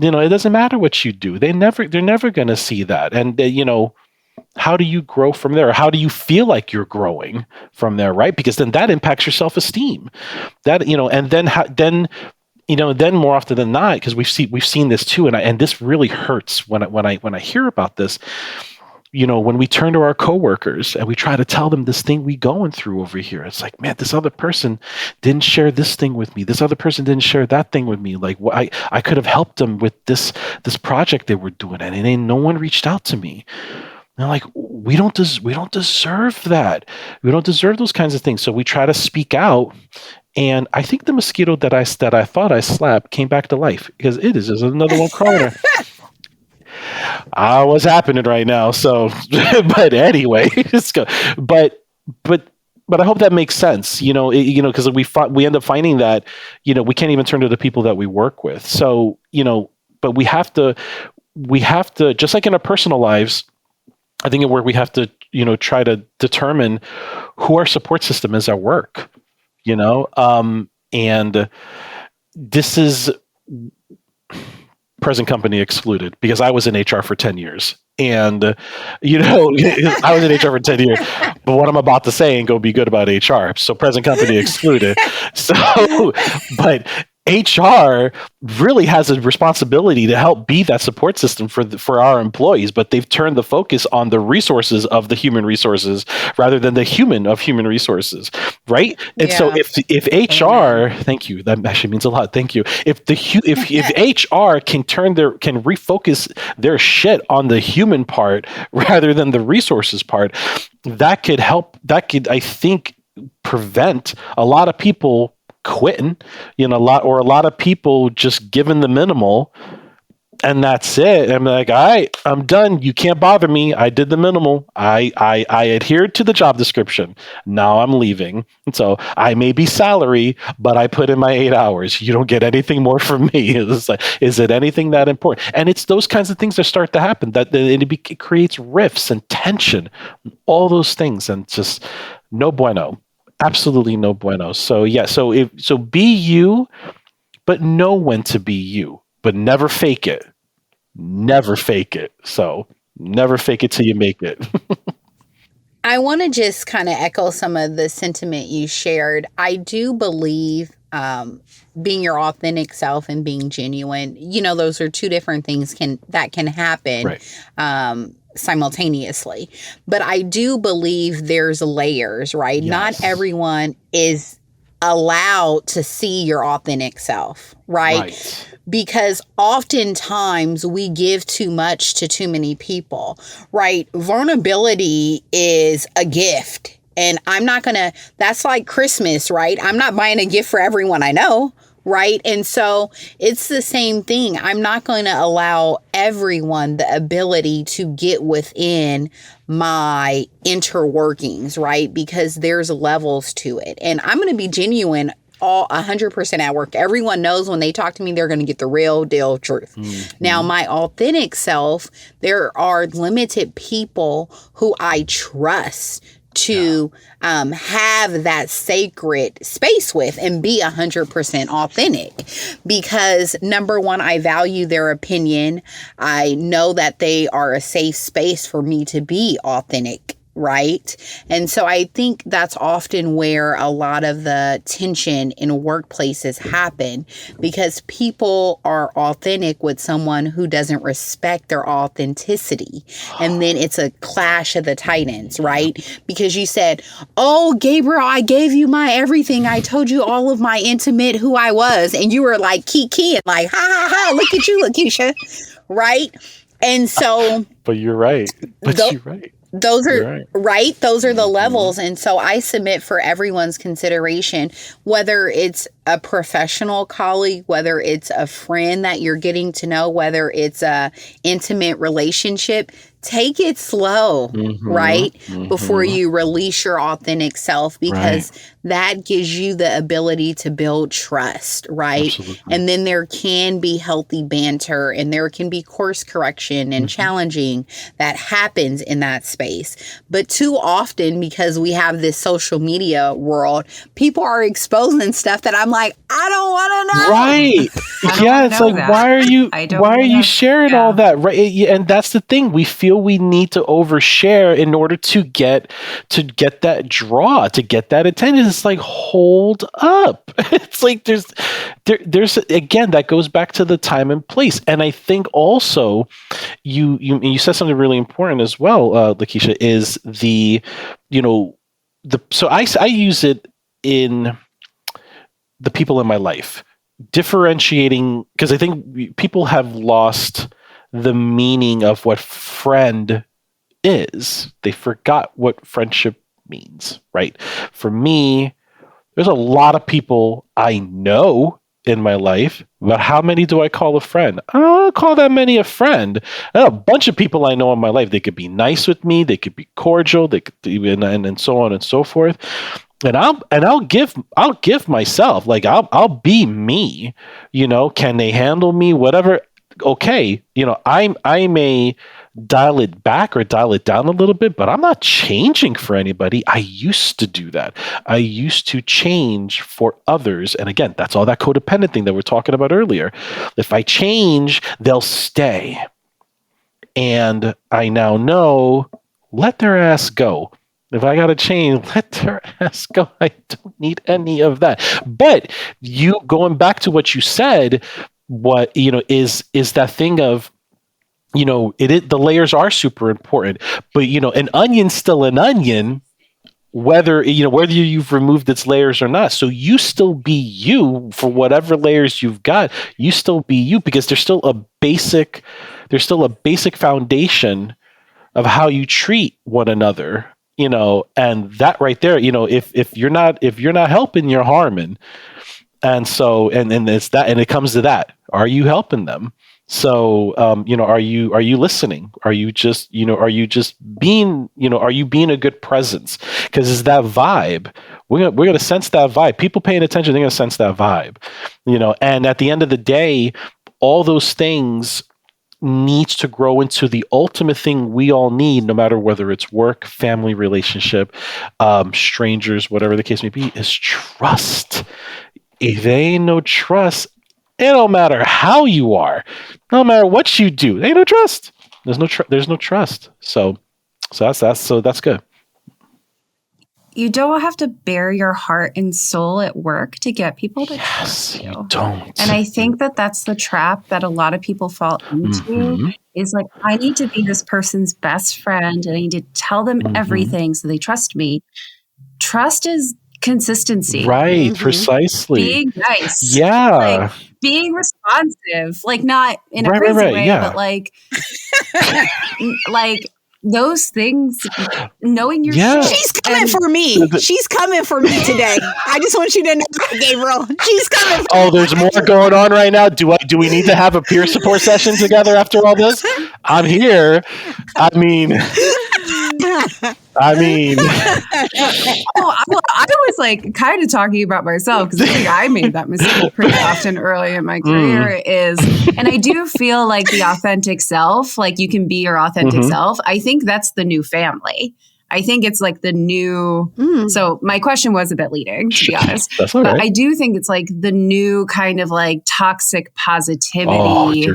It doesn't matter what you do. They're never going to see that. And how do you grow from there? How do you feel like you're growing from there, right? Because then that impacts your self-esteem. That and then more often than not, because we've seen this too, and this really hurts when I hear about this. When we turn to our coworkers and we try to tell them this thing we going through over here, it's like, man, this other person didn't share this thing with me. This other person didn't share that thing with me. Like, I could have helped them with this project they were doing, and no one reached out to me. they're like, we don't deserve that. We don't deserve those kinds of things. So we try to speak out. And I think the mosquito that I thought I slapped came back to life, because there's another one crawling. What's happening right now? So, but anyway, let's go. But I hope that makes sense. Because we end up finding that we can't even turn to the people that we work with. So but we have to just like in our personal lives. I think at work we have to try to determine who our support system is at work. And this is present company excluded, because I was in HR for 10 years. And, I was in HR for 10 years, but what I'm about to say ain't going to be good about HR. So present company excluded. So, but HR really has a responsibility to help be that support system for our employees, but they've turned the focus on the resources of the human resources rather than the human of human resources, right? And so if HR, thank you, that actually means a lot. Thank you. If HR can refocus their shit on the human part rather than the resources part, that could help. That could, I think, prevent a lot of people quitting, a lot of people just giving the minimal, and that's it. I'm like, all right, I'm done. You can't bother me. I did the minimal. I adhered to the job description. Now I'm leaving. And so I may be salary, but I put in my 8 hours. You don't get anything more from me. It's like, is it anything that important? And it's those kinds of ththings that start to happen, that it creates rifts and tension, all those things, and just no bueno. Absolutely no bueno. So so be you, but know when to be you, but never fake it. Never fake it. So never fake it till you make it. I want to just kind of echo some of the sentiment you shared. I do believe being your authentic self and being genuine, those are two different things that can happen. Right. Simultaneously. But I do believe there's layers, right? Yes. Not everyone is allowed to see your authentic self, right? Because oftentimes we give too much to too many people, right? Vulnerability is a gift. And that's like Christmas, right? I'm not buying a gift for everyone I know. Right. And so it's the same thing. I'm not going to allow everyone the ability to get within my interworkings, right? Because there's levels to it. And I'm going to be genuine 100% at work. Everyone knows when they talk to me, they're going to get the real deal truth. Mm-hmm. Now, my authentic self, there are limited people who I trust to have that sacred space with and be 100% authentic, because number one, I value their opinion. I know that they are a safe space for me to be authentic. Right. And so I think that's often where a lot of the tension in workplaces happen, because people are authentic with someone who doesn't respect their authenticity. And then it's a clash of the titans, right? Because you said, oh, Gabriel, I gave you my everything. I told you all of my intimate who I was. And you were like, kiki, like, ha, ha, ha, look at you, Lakeisha. Right. And so. But you're right. You're right. Those are right. Those are the levels. And so I submit for everyone's consideration, whether it's a professional colleague, whether it's a friend that you're getting to know, whether it's a intimate relationship, take it slow, right? Before you release your authentic self, because that gives you the ability to build trust, right? Absolutely. And then there can be healthy banter, and there can be course correction and challenging that happens in that space. But too often, because we have this social media world, people are exposing stuff that I'm like, I don't want to know. Right. Yeah. It's like, that. why are you sharing all that? Right. And that's the thing. We feel we need to overshare in order to get that draw, to get that attention. It's like, hold up. It's like there's again, that goes back to the time and place. And I think also you said something really important as well, Lakeisha, is so I use it in the people in my life, differentiating, because I think people have lost the meaning of what friend is. They forgot what friendship means, right? For me, there's a lot of people I know in my life, but how many do I call a friend? I don't call that many a friend. I have a bunch of people I know in my life. They could be nice with me, they could be cordial, they could even and so on and so forth. And I'll give myself, like I'll be me, can they handle me, whatever. Okay, I may dial it back or dial it down a little bit, but I'm not changing for anybody. I used to do that. I used to change for others. And again, that's all that codependent thing that we're talking about earlier. If I change, they'll stay. And I now know, let their ass go. If I got to change, let their ass go. I don't need any of that. But you going back to what you said, what, is that thing of, the layers are super important, but an onion's still an onion, whether you've removed its layers or not. So you still be you for whatever layers you've got. You still be you because there's still a basic foundation of how you treat one another. And that right there, if you're not helping, you're harming. And so, and it's that, and it comes to that. Are you helping them? So, are you listening? Are you just being, are you being a good presence? Because it's that vibe. We're going to sense that vibe. People paying attention, they're going to sense that vibe, and at the end of the day, all those things needs to grow into the ultimate thing we all need, no matter whether it's work, family, relationship, strangers, whatever the case may be, is trust. If there ain't no trust, it don't matter how you are, no matter what you do, there ain't no trust. There's no trust. So that's good. You don't have to bare your heart and soul at work to get people to trust you. You don't. And I think that that's the trap that a lot of people fall into is like, I need to be this person's best friend and I need to tell them everything so they trust me. Trust is consistency. Right, precisely. Being nice. Yeah. Like, being responsive. Like not in a crazy way, but like those things, knowing your shit. She's coming for me. She's coming for me today. I just want you to know, Gabriel. She's coming for me. There's more going on right now. Do we need to have a peer support session together after all this? I'm here. I was like kind of talking about myself because I think I made that mistake pretty often early in my career and I do feel like the authentic self, like you can be your authentic self. I think that's the new family. I think it's like the new. So my question was a bit leading, to be honest. That's all right. But I do think it's like the new kind of like toxic positivity,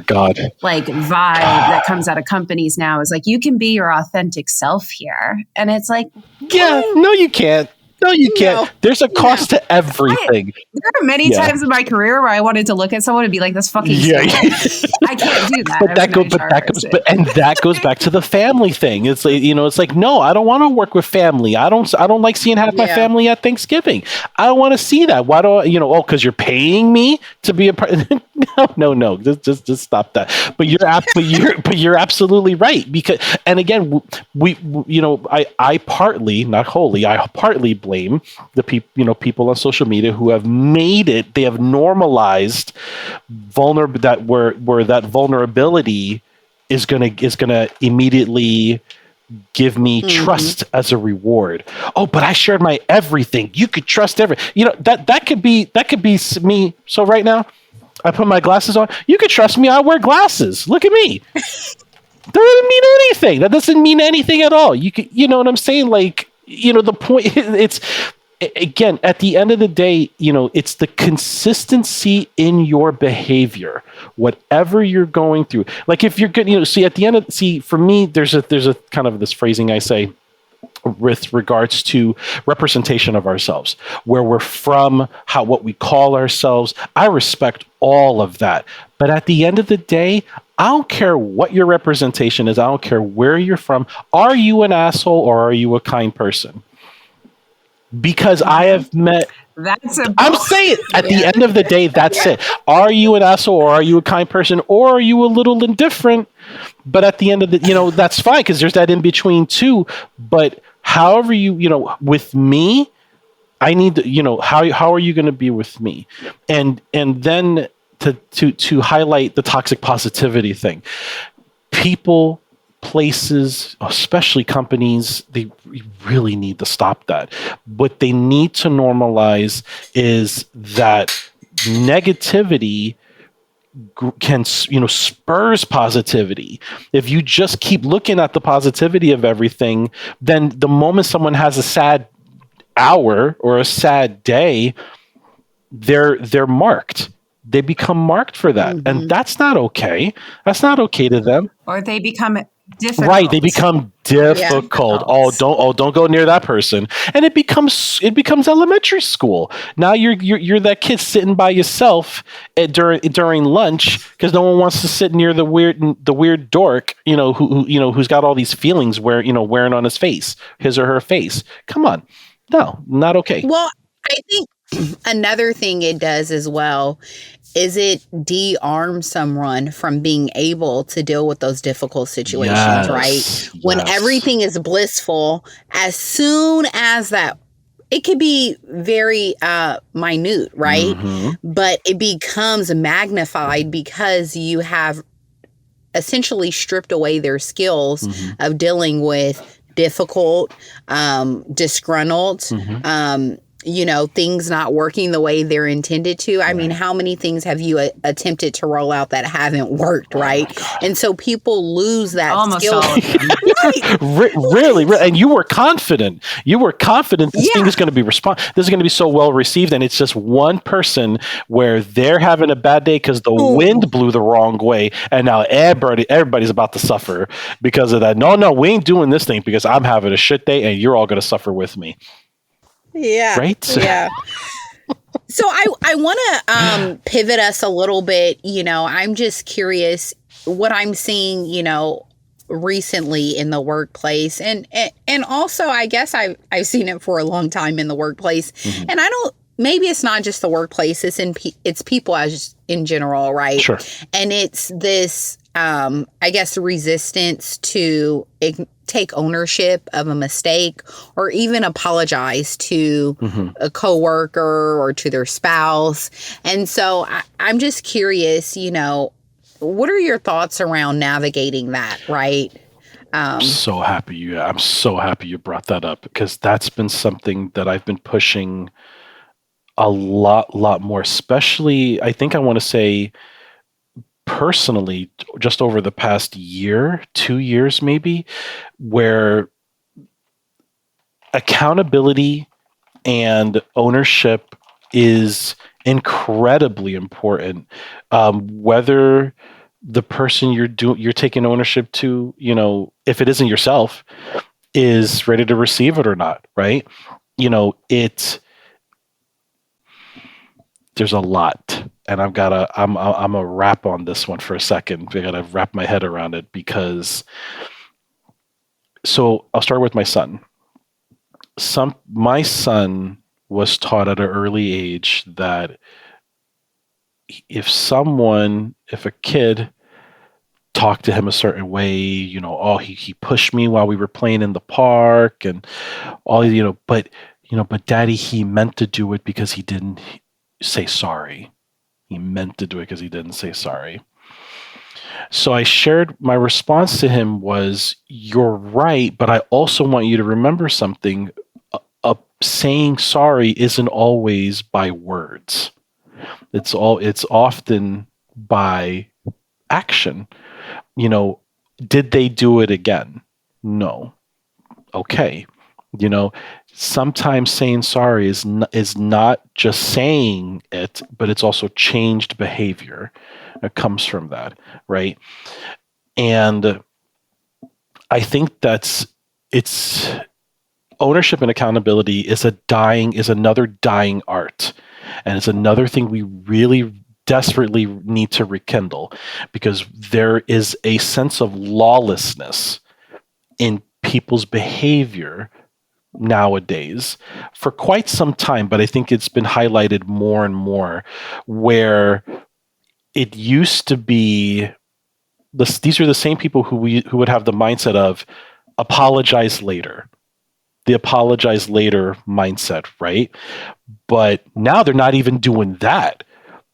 like vibe that comes out of companies now is like, you can be your authentic self here. And it's like, no, you can't. No, you can't. There's a cost to everything. There are many times in my career where I wanted to look at someone and be like, "That's fucking stupid." I can't do that. But that goes back to the family thing. It's like, it's like, no, I don't want to work with family. I don't like seeing half my family at Thanksgiving. I don't want to see that. Why do I, because you're paying me to be a part. No. Just stop that. But you're absolutely right. Because, and again, I partly, not wholly, I partly blame the people on social media who have made it. They have normalized where that vulnerability is gonna immediately give me trust as a reward. Oh, but I shared my everything. You could trust that could be me. So right now, I put my glasses on. You could trust me. I wear glasses. Look at me. That doesn't mean anything. That doesn't mean anything at all. You know what I'm saying? Like, the point, it's, again, at the end of the day, it's the consistency in your behavior, whatever you're going through. Like if you're good, at the end for me, there's a kind of this phrasing I say with regards to representation of ourselves, where we're from, what we call ourselves. I respect all of that. But at the end of the day, I don't care what your representation is. I don't care where you're from. Are you an asshole or are you a kind person? Because I have met. I'm saying at the end of the day, that's it. Are you an asshole, or are you a kind person, or are you a little indifferent? But at the end of the, that's fine, because there's that in between too. But however with me, I need to, how are you going to be with me? And then to highlight the toxic positivity thing, people, places, especially companies, they really need to stop that. What they need to normalize is that negativity can, spurs positivity. If you just keep looking at the positivity of everything, then the moment someone has a sad hour or a sad day, they're marked. They become marked for that. Mm-hmm. And that's not okay. That's not okay to them. Or they become difficult. Right, they become difficult. Yeah. Don't go near that person. And it becomes elementary school. Now you're that kid sitting by yourself during lunch because no one wants to sit near the weird dork, who's got all these feelings wearing on his or her face. Come on. No, not okay. Well, I think another thing it does as well is it de-arms someone from being able to deal with those difficult situations, right? When everything is blissful, as soon as that, it could be very minute, right? Mm-hmm. But it becomes magnified because you have essentially stripped away their skills mm-hmm. of dealing with difficult, disgruntled, mm-hmm. Things not working the way they're intended to. I mean, how many things have you attempted to roll out that haven't worked, right? And so people lose that almost skill. All of them. Really, and you were confident. This thing is going to be this is going to be so well received, and it's just one person where they're having a bad day because the wind blew the wrong way, and now everybody's about to suffer because of that. No, we ain't doing this thing because I'm having a shit day, and you're all going to suffer with me. Yeah. Right? Yeah. So I want to pivot us a little bit. I'm just curious what I'm seeing, recently in the workplace. And also, I guess I've seen it for a long time in the workplace. Mm-hmm. And maybe it's not just the workplace. It's people as in general, right? Sure. And it's this, I guess, resistance to take ownership of a mistake or even apologize to mm-hmm. a coworker or to their spouse. And so I'm just curious, what are your thoughts around navigating that, right? I'm so happy you brought that up, because that's been something that I've been pushing a lot more, especially I think I want to say personally just over the past 2 years maybe, where accountability and ownership is incredibly important. Whether the person you're taking ownership to, if it isn't yourself, is ready to receive it or not, right? There's a lot, and I'm a wrap on this one for a second. I gotta wrap my head around it, because so I'll start with my son. My son was taught at an early age that if a kid talked to him a certain way, he pushed me while we were playing in the park and all, but daddy, he meant to do it because he didn't say sorry. He meant to do it because he didn't say sorry. So I shared my response to him was, you're right, but I also want you to remember something. Saying sorry isn't always by words. It's often by action. Did they do it again? No. Okay. Sometimes saying sorry is not just saying it, but it's also changed behavior that comes from that, right? And I think it's ownership and accountability is another dying art, and it's another thing we really desperately need to rekindle, because there is a sense of lawlessness in people's behavior nowadays for quite some time, but I think it's been highlighted more and more, where it used to be these are the same people who would have the mindset of apologize later. The apologize later mindset, right? But now they're not even doing that.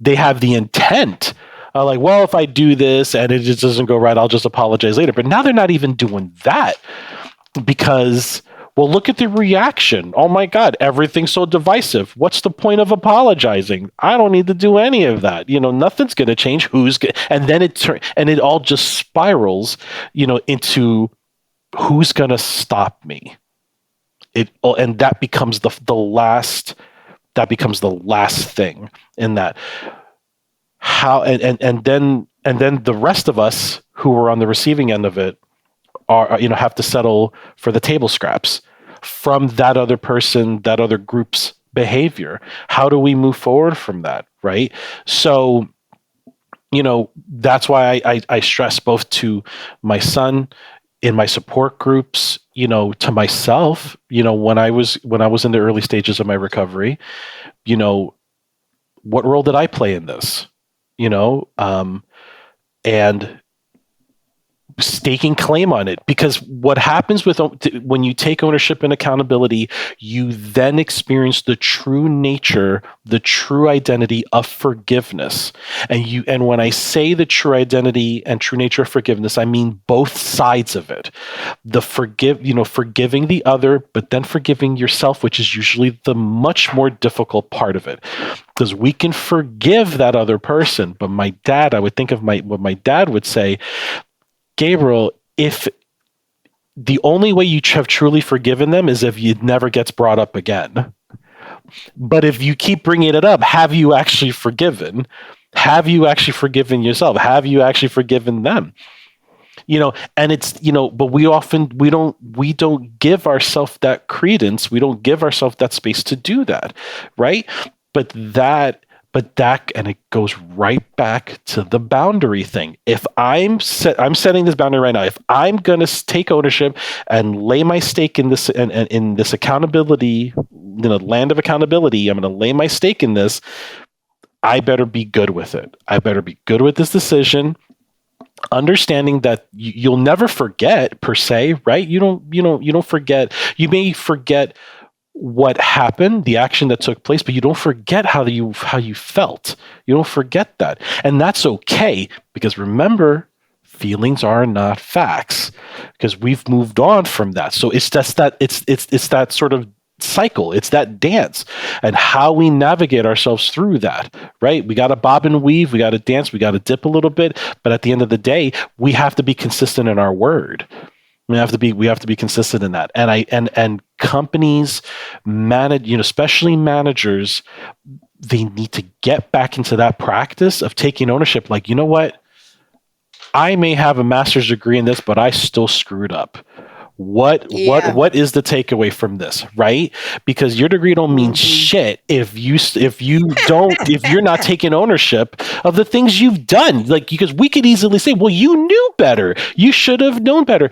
They have the intent. Like, well, if I do this and it just doesn't go right, I'll just apologize later. But now they're not even doing that because, well, look at the reaction. Oh my God, everything's so divisive. What's the point of apologizing? I don't need to do any of that. Nothing's going to change. And then it all just spirals, into who's going to stop me. And that becomes the last. That becomes the last thing in that. How and then the rest of us who are on the receiving end of it are have to settle for the table scraps from that other person, that other group's behavior. How do we move forward from that, right? So, that's why I stress both to my son in my support groups, to myself, when I was in the early stages of my recovery, what role did I play in this? And staking claim on it, because what happens when you take ownership and accountability, you then experience the true nature, the true identity of forgiveness. And when I say the true identity and true nature of forgiveness, I mean both sides of it. Forgiving the other, but then forgiving yourself, which is usually the much more difficult part of it. Because we can forgive that other person, but I would think of what my dad would say, Gabriel, if the only way you have truly forgiven them is if it never gets brought up again. But if you keep bringing it up, have you actually forgiven? Have you actually forgiven yourself? Have you actually forgiven them? And it's, but we don't give ourselves that credence. We don't give ourselves that space to do that. Right. But that, and it goes right back to the boundary thing. If I'm setting this boundary right now, if I'm going to take ownership and lay my stake in this, and in this accountability, land of accountability, I'm going to lay my stake in this. I better be good with it. I better be good with this decision, understanding that you'll never forget per se, right? You don't forget. You may forget what happened, the action that took place, but you don't forget how you felt. You don't forget that. And that's okay, because remember, feelings are not facts, because we've moved on from that. So it's just that it's that sort of cycle. It's that dance, and how we navigate ourselves through that, right? We got to bob and weave, we got to dance, we got to dip a little bit, but at the end of the day, we have to be consistent in our word. We have to be consistent in that. And companies especially managers, they need to get back into that practice of taking ownership. Like, you know what? I may have a master's degree in this, but I still screwed up. What is the takeaway from this, right? Because your degree don't mean shit if you're not taking ownership of the things you've done. Like, because we could easily say, well, you knew better. You should have known better.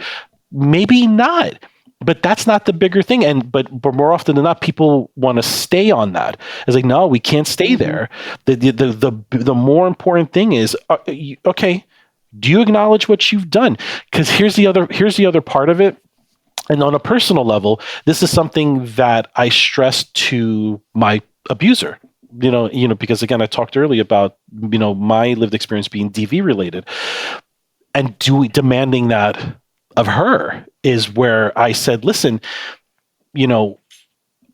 Maybe not, but that's not the bigger thing. But more often than not, people want to stay on that. It's like, no, we can't stay there. The more important thing is, okay, do you acknowledge what you've done? Because here's the other part of it. And on a personal level, this is something that I stress to my abuser. Because again, I talked earlier about my lived experience being DV related, and demanding that of her is where I said, listen,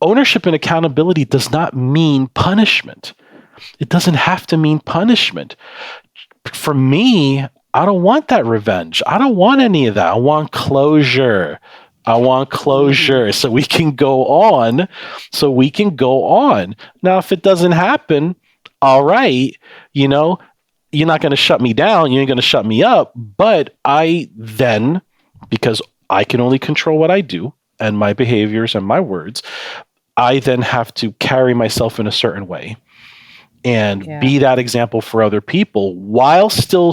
ownership and accountability does not mean punishment. It doesn't have to mean punishment. For me, I don't want that revenge. I don't want any of that. I want closure. So we can go on. Now, if it doesn't happen, all right, you're not going to shut me down. You ain't going to shut me up. But I then, because I can only control what I do and my behaviors and my words, I then have to carry myself in a certain way and be that example for other people while still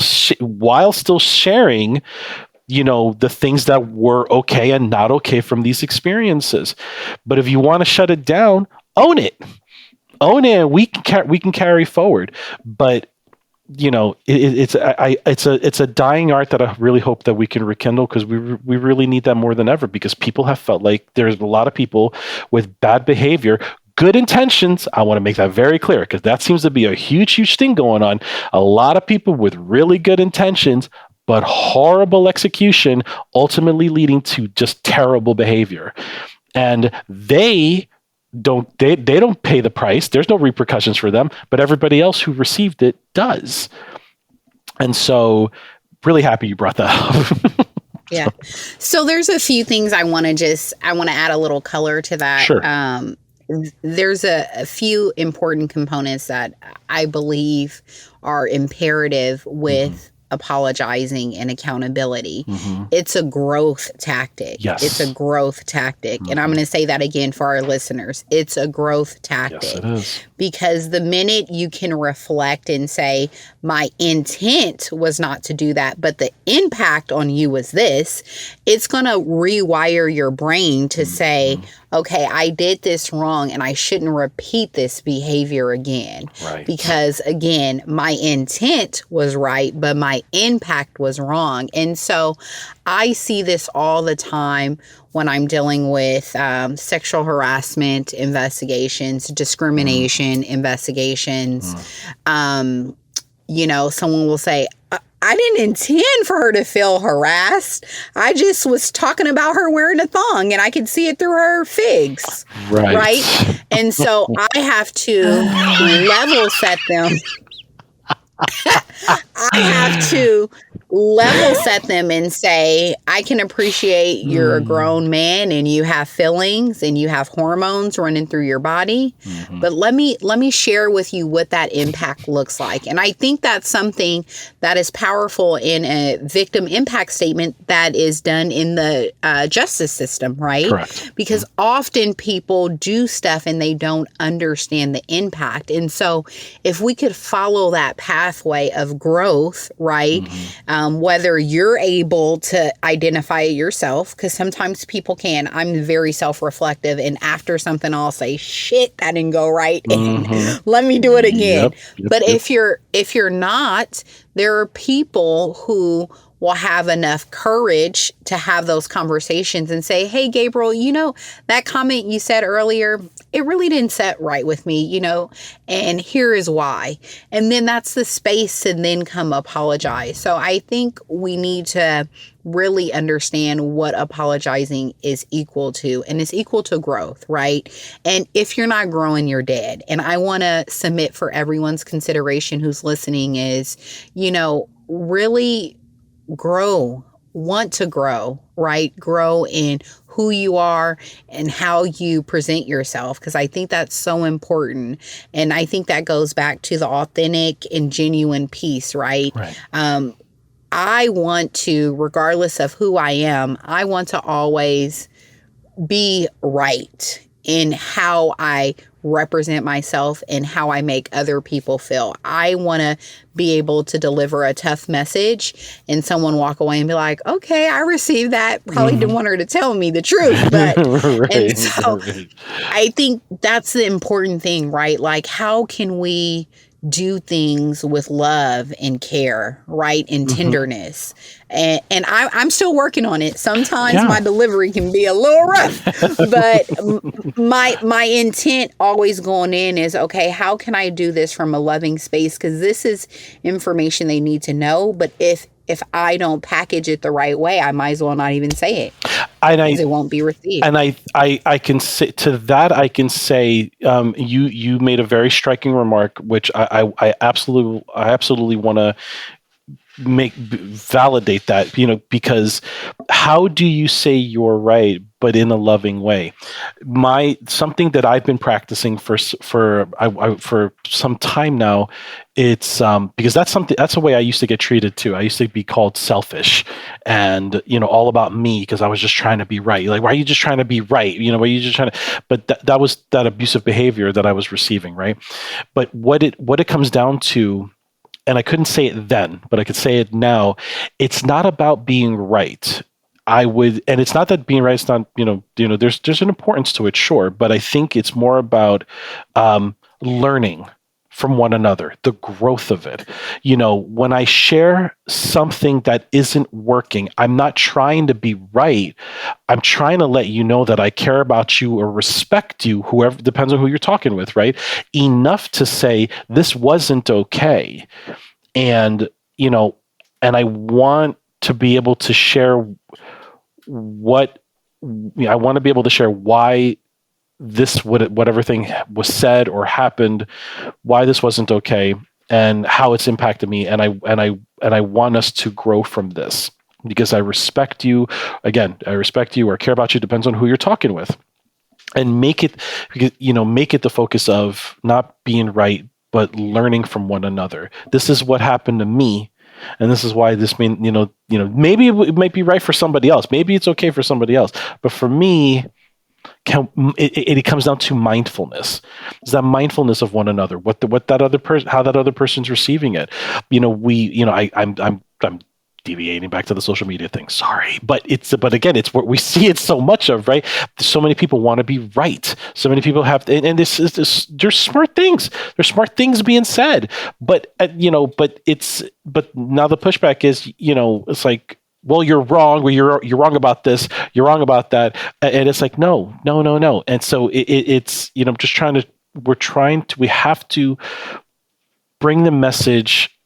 sharing, the things that were okay and not okay from these experiences. But if you want to shut it down, own it. We can carry forward. But it's a dying art that I really hope that we can rekindle, because we really need that more than ever, because people have felt like there's a lot of people with bad behavior, good intentions. I want to make that very clear, because that seems to be a huge thing going on. A lot of people with really good intentions, but horrible execution, ultimately leading to just terrible behavior. And they don't pay the price. There's no repercussions for them, but everybody else who received it does. And so really happy you brought that up. Yeah. So there's a few things I want to add a little color to that. Sure. There's a few important components that I believe are imperative with apologizing and accountability. It's a growth tactic. Yes. It's a growth tactic. And I'm going to say that again for our listeners. It's a growth tactic. Yes, it is. Because the minute you can reflect and say, my intent was not to do that, but the impact on you was this, it's going to rewire your brain to say, okay, I did this wrong and I shouldn't repeat this behavior again. Right. Because again, my intent was right, but my impact was wrong. And so I see this all the time when I'm dealing with sexual harassment investigations, discrimination investigations. Someone will say, I didn't intend for her to feel harassed. I just was talking about her wearing a thong and I could see it through her figs. Right? And so I have to level set them. I have to level set them and say, I can appreciate you're a grown man and you have feelings and you have hormones running through your body. But let me share with you what that impact looks like. And I think that's something that is powerful in a victim impact statement that is done in the justice system, right? Correct. Because often people do stuff and they don't understand the impact. And so if we could follow that pathway of growth, right? Whether you're able to identify it yourself, because sometimes people can. I'm very self-reflective, and after something, I'll say, "Shit, that didn't go right," and let me do it again. But if you're not, there are people who will have enough courage to have those conversations and say, hey, Gabriel, that comment you said earlier, it really didn't set right with me, and here is why. And then that's the space to then come apologize. So I think we need to really understand what apologizing is equal to, and it's equal to growth, right? And if you're not growing, you're dead. And I want to submit for everyone's consideration who's listening is, really want to grow, right? Grow in who you are and how you present yourself, because I think that's so important. And I think that goes back to the authentic and genuine piece, right? I want to, regardless of who I am, I want to always be right in how I represent myself and how I make other people feel. I want to be able to deliver a tough message and someone walk away and be like, okay, I received that. Probably didn't want her to tell me the truth. But and so I think that's the important thing, right? Like, how can we do things with love and care, right? And tenderness. And I'm still working on it. Sometimes my delivery can be a little rough, but my intent always going in is, okay, how can I do this from a loving space? Because this is information they need to know. But if I don't package it the right way, I might as well not even say it. Because it won't be received. And I can say to that, I can say, you made a very striking remark, which I absolutely want to validate that, because how do you say you're right, but in a loving way? Something that I've been practicing for some time now, it's because that's a way I used to get treated too. I used to be called selfish and, all about me, because I was just trying to be right. Like, why are you just trying to be right? Why are you just trying to, but that was that abusive behavior that I was receiving. Right. But what it comes down to and I couldn't say it then, but I could say it now. It's not about being right. And it's not that being right is not, there's an importance to it, sure, but I think it's more about learning from one another, the growth of it. When I share something that isn't working, I'm not trying to be right. I'm trying to let you know that I care about you or respect you, whoever, depends on who you're talking with, right? Enough to say, this wasn't okay. And, and I want to be able to share I want to be able to share why whatever thing was said or happened, why this wasn't okay, and how it's impacted me. And I want us to grow from this because I respect you. Again, I respect you or care about you, depends on who you're talking with. And make it the focus of not being right, but learning from one another. This is what happened to me. And this is why this maybe it might be right for somebody else. Maybe it's okay for somebody else. But for me, it comes down to mindfulness. It's that mindfulness of one another. How that other person's receiving it. I'm deviating back to the social media thing. Sorry, but again, it's what we see it so much of, right? So many people want to be right. So many people have, and there's smart things. There's smart things being said, but now the pushback is, it's like, well, you're wrong. Well, you're wrong about this. You're wrong about that. And it's like, no. And so it's, we have to bring the message,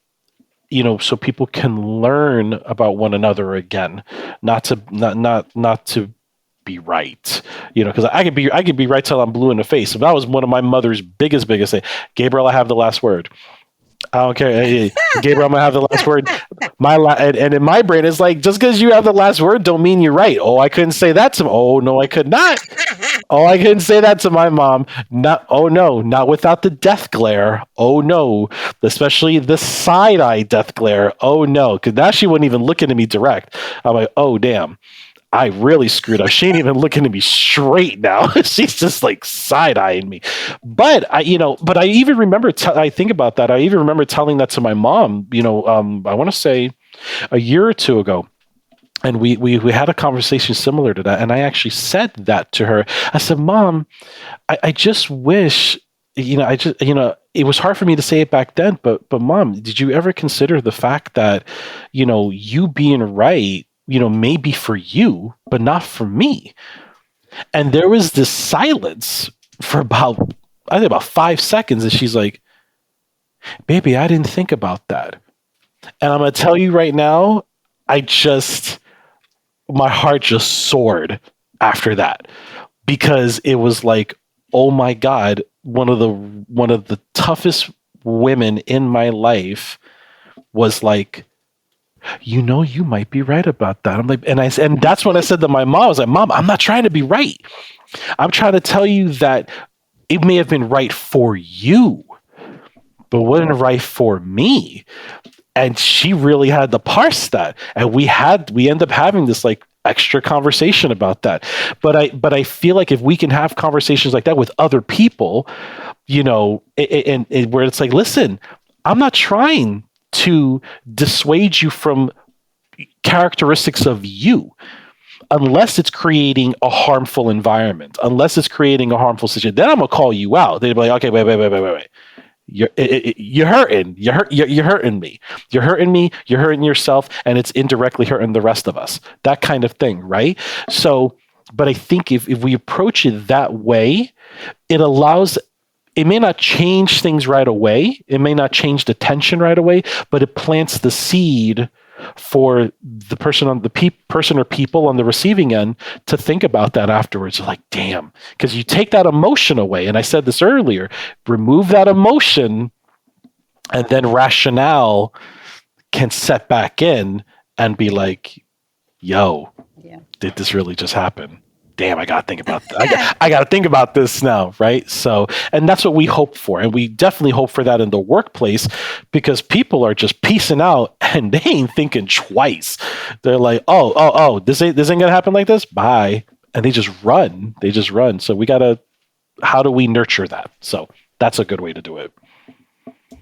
so people can learn about one another again, not to be right, because I could be right till I'm blue in the face. If that was one of my mother's biggest thing, Gabriel, I have the last word. I don't care. Hey, Gabriel, I'm gonna have the last word. And in my brain, it's like, just because you have the last word, don't mean you're right. Oh, I couldn't say that to. Oh no, I could not. Oh, I couldn't say that to my mom. Not without the death glare. Oh no, especially the side eye death glare. Oh no, because now she wouldn't even look at me direct. I'm like, oh damn. I really screwed up. She ain't even looking at me straight now. She's just like side-eyeing me. But I even remember, I think about that. I even remember telling that to my mom, I want to say a year or two ago. And we had a conversation similar to that. And I actually said that to her. I said, Mom, I just wish, it was hard for me to say it back then, but Mom, did you ever consider the fact that, you being right, maybe for you, but not for me? And there was this silence for about 5 seconds. And she's like, baby, I didn't think about that. And I'm going to tell you right now, my heart just soared after that, because it was like, oh my God, one of the toughest women in my life was like, you might be right about that. I'm like, and that's when I said to my mom, I was like, Mom, I'm not trying to be right. I'm trying to tell you that it may have been right for you, but wasn't right for me. And she really had to parse that. And we end up having this like extra conversation about that. But I feel like if we can have conversations like that with other people, and where it's like, listen, I'm not trying to dissuade you from characteristics of you, unless it's creating a harmful environment, unless it's creating a harmful situation. Then I'm gonna call you out. They'd be like, okay, wait. You're hurting. You're hurting me. You're hurting me. You're hurting yourself, and it's indirectly hurting the rest of us. That kind of thing, right? So, but I think if we approach it that way, it allows. It may not change things right away. It may not change the tension right away, but it plants the seed for the person person or people on the receiving end to think about that afterwards. Like, damn, because you take that emotion away. And I said this earlier, remove that emotion, and then rationale can set back in and be like, yo, did this really just happen? Damn, I got to think about that. I got to think about this now, right? So, and that's what we hope for. And we definitely hope for that in the workplace, because people are just piecing out and they ain't thinking twice. They're like, oh, this ain't going to happen like this? Bye. And they just run. So how do we nurture that? So that's a good way to do it.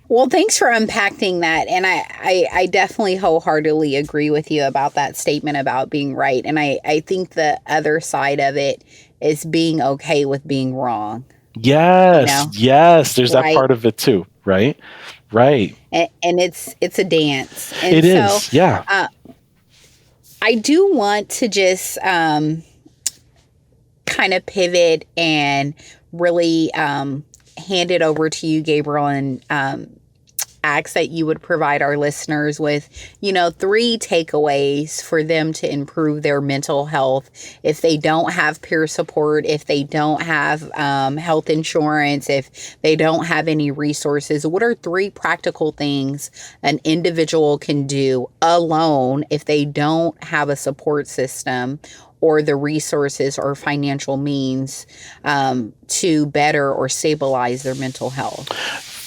Well, thanks for unpacking that. And I definitely wholeheartedly agree with you about that statement about being right. And I think the other side of it is being okay with being wrong. Yes, yes. There's that Right. part of it too, right? Right. And it's a dance. And It is, yeah. I do want to just kind of pivot and really hand it over to you, Gabriel, and ask that you would provide our listeners with, 3 takeaways for them to improve their mental health if they don't have peer support, if they don't have health insurance, if they don't have any resources. What are 3 practical things an individual can do alone if they don't have a support system or the resources or financial means to better or stabilize their mental health?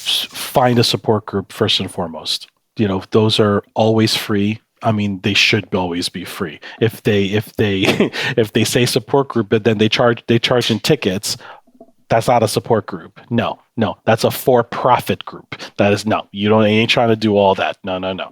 Find a support group first and foremost. Those are always free. I mean, they should always be free. If they if they say support group, but then they charge in tickets, that's not a support group. No, that's a for-profit group. That is no. You ain't trying to do all that. No.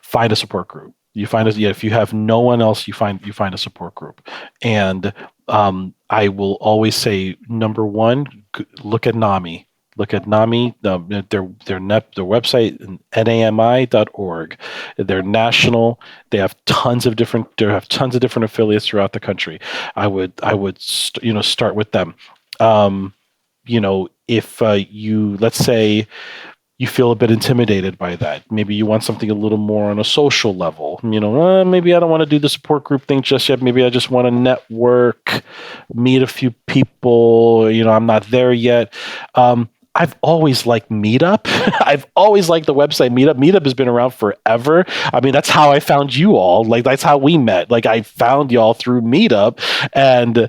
Find a support group. You find if you have no one else, you find a support group. And I will always say, number 1, look at NAMI. Look at NAMI, their website, NAMI.org. They're national. They have tons of different affiliates throughout the country. I would start with them. If you, let's say, you feel a bit intimidated by that. Maybe you want something a little more on a social level. Maybe I don't want to do the support group thing just yet. Maybe I just want to network, meet a few people. I'm not there yet. I've always liked Meetup. I've always liked the website Meetup. Meetup has been around forever. I mean, that's how I found you all. Like, that's how we met. Like, I found y'all through Meetup, and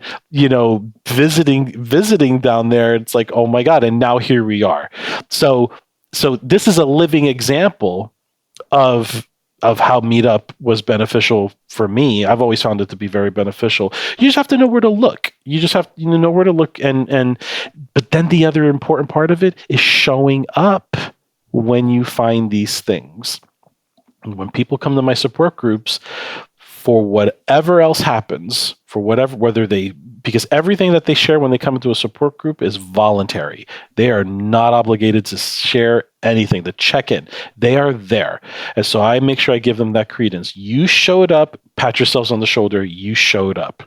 visiting down there. It's like, oh my God! And now here we are. So this is a living example of how Meetup was beneficial for me. I've always found it to be very beneficial. You just have to know where to look. You just have to know where to look. But then the other important part of it is showing up when you find these things. And when people come to my support groups, for whatever else happens, because everything that they share when they come into a support group is voluntary. They are not obligated to share anything, to check in. They are there. And so I make sure I give them that credence. You showed up, pat yourselves on the shoulder, you showed up.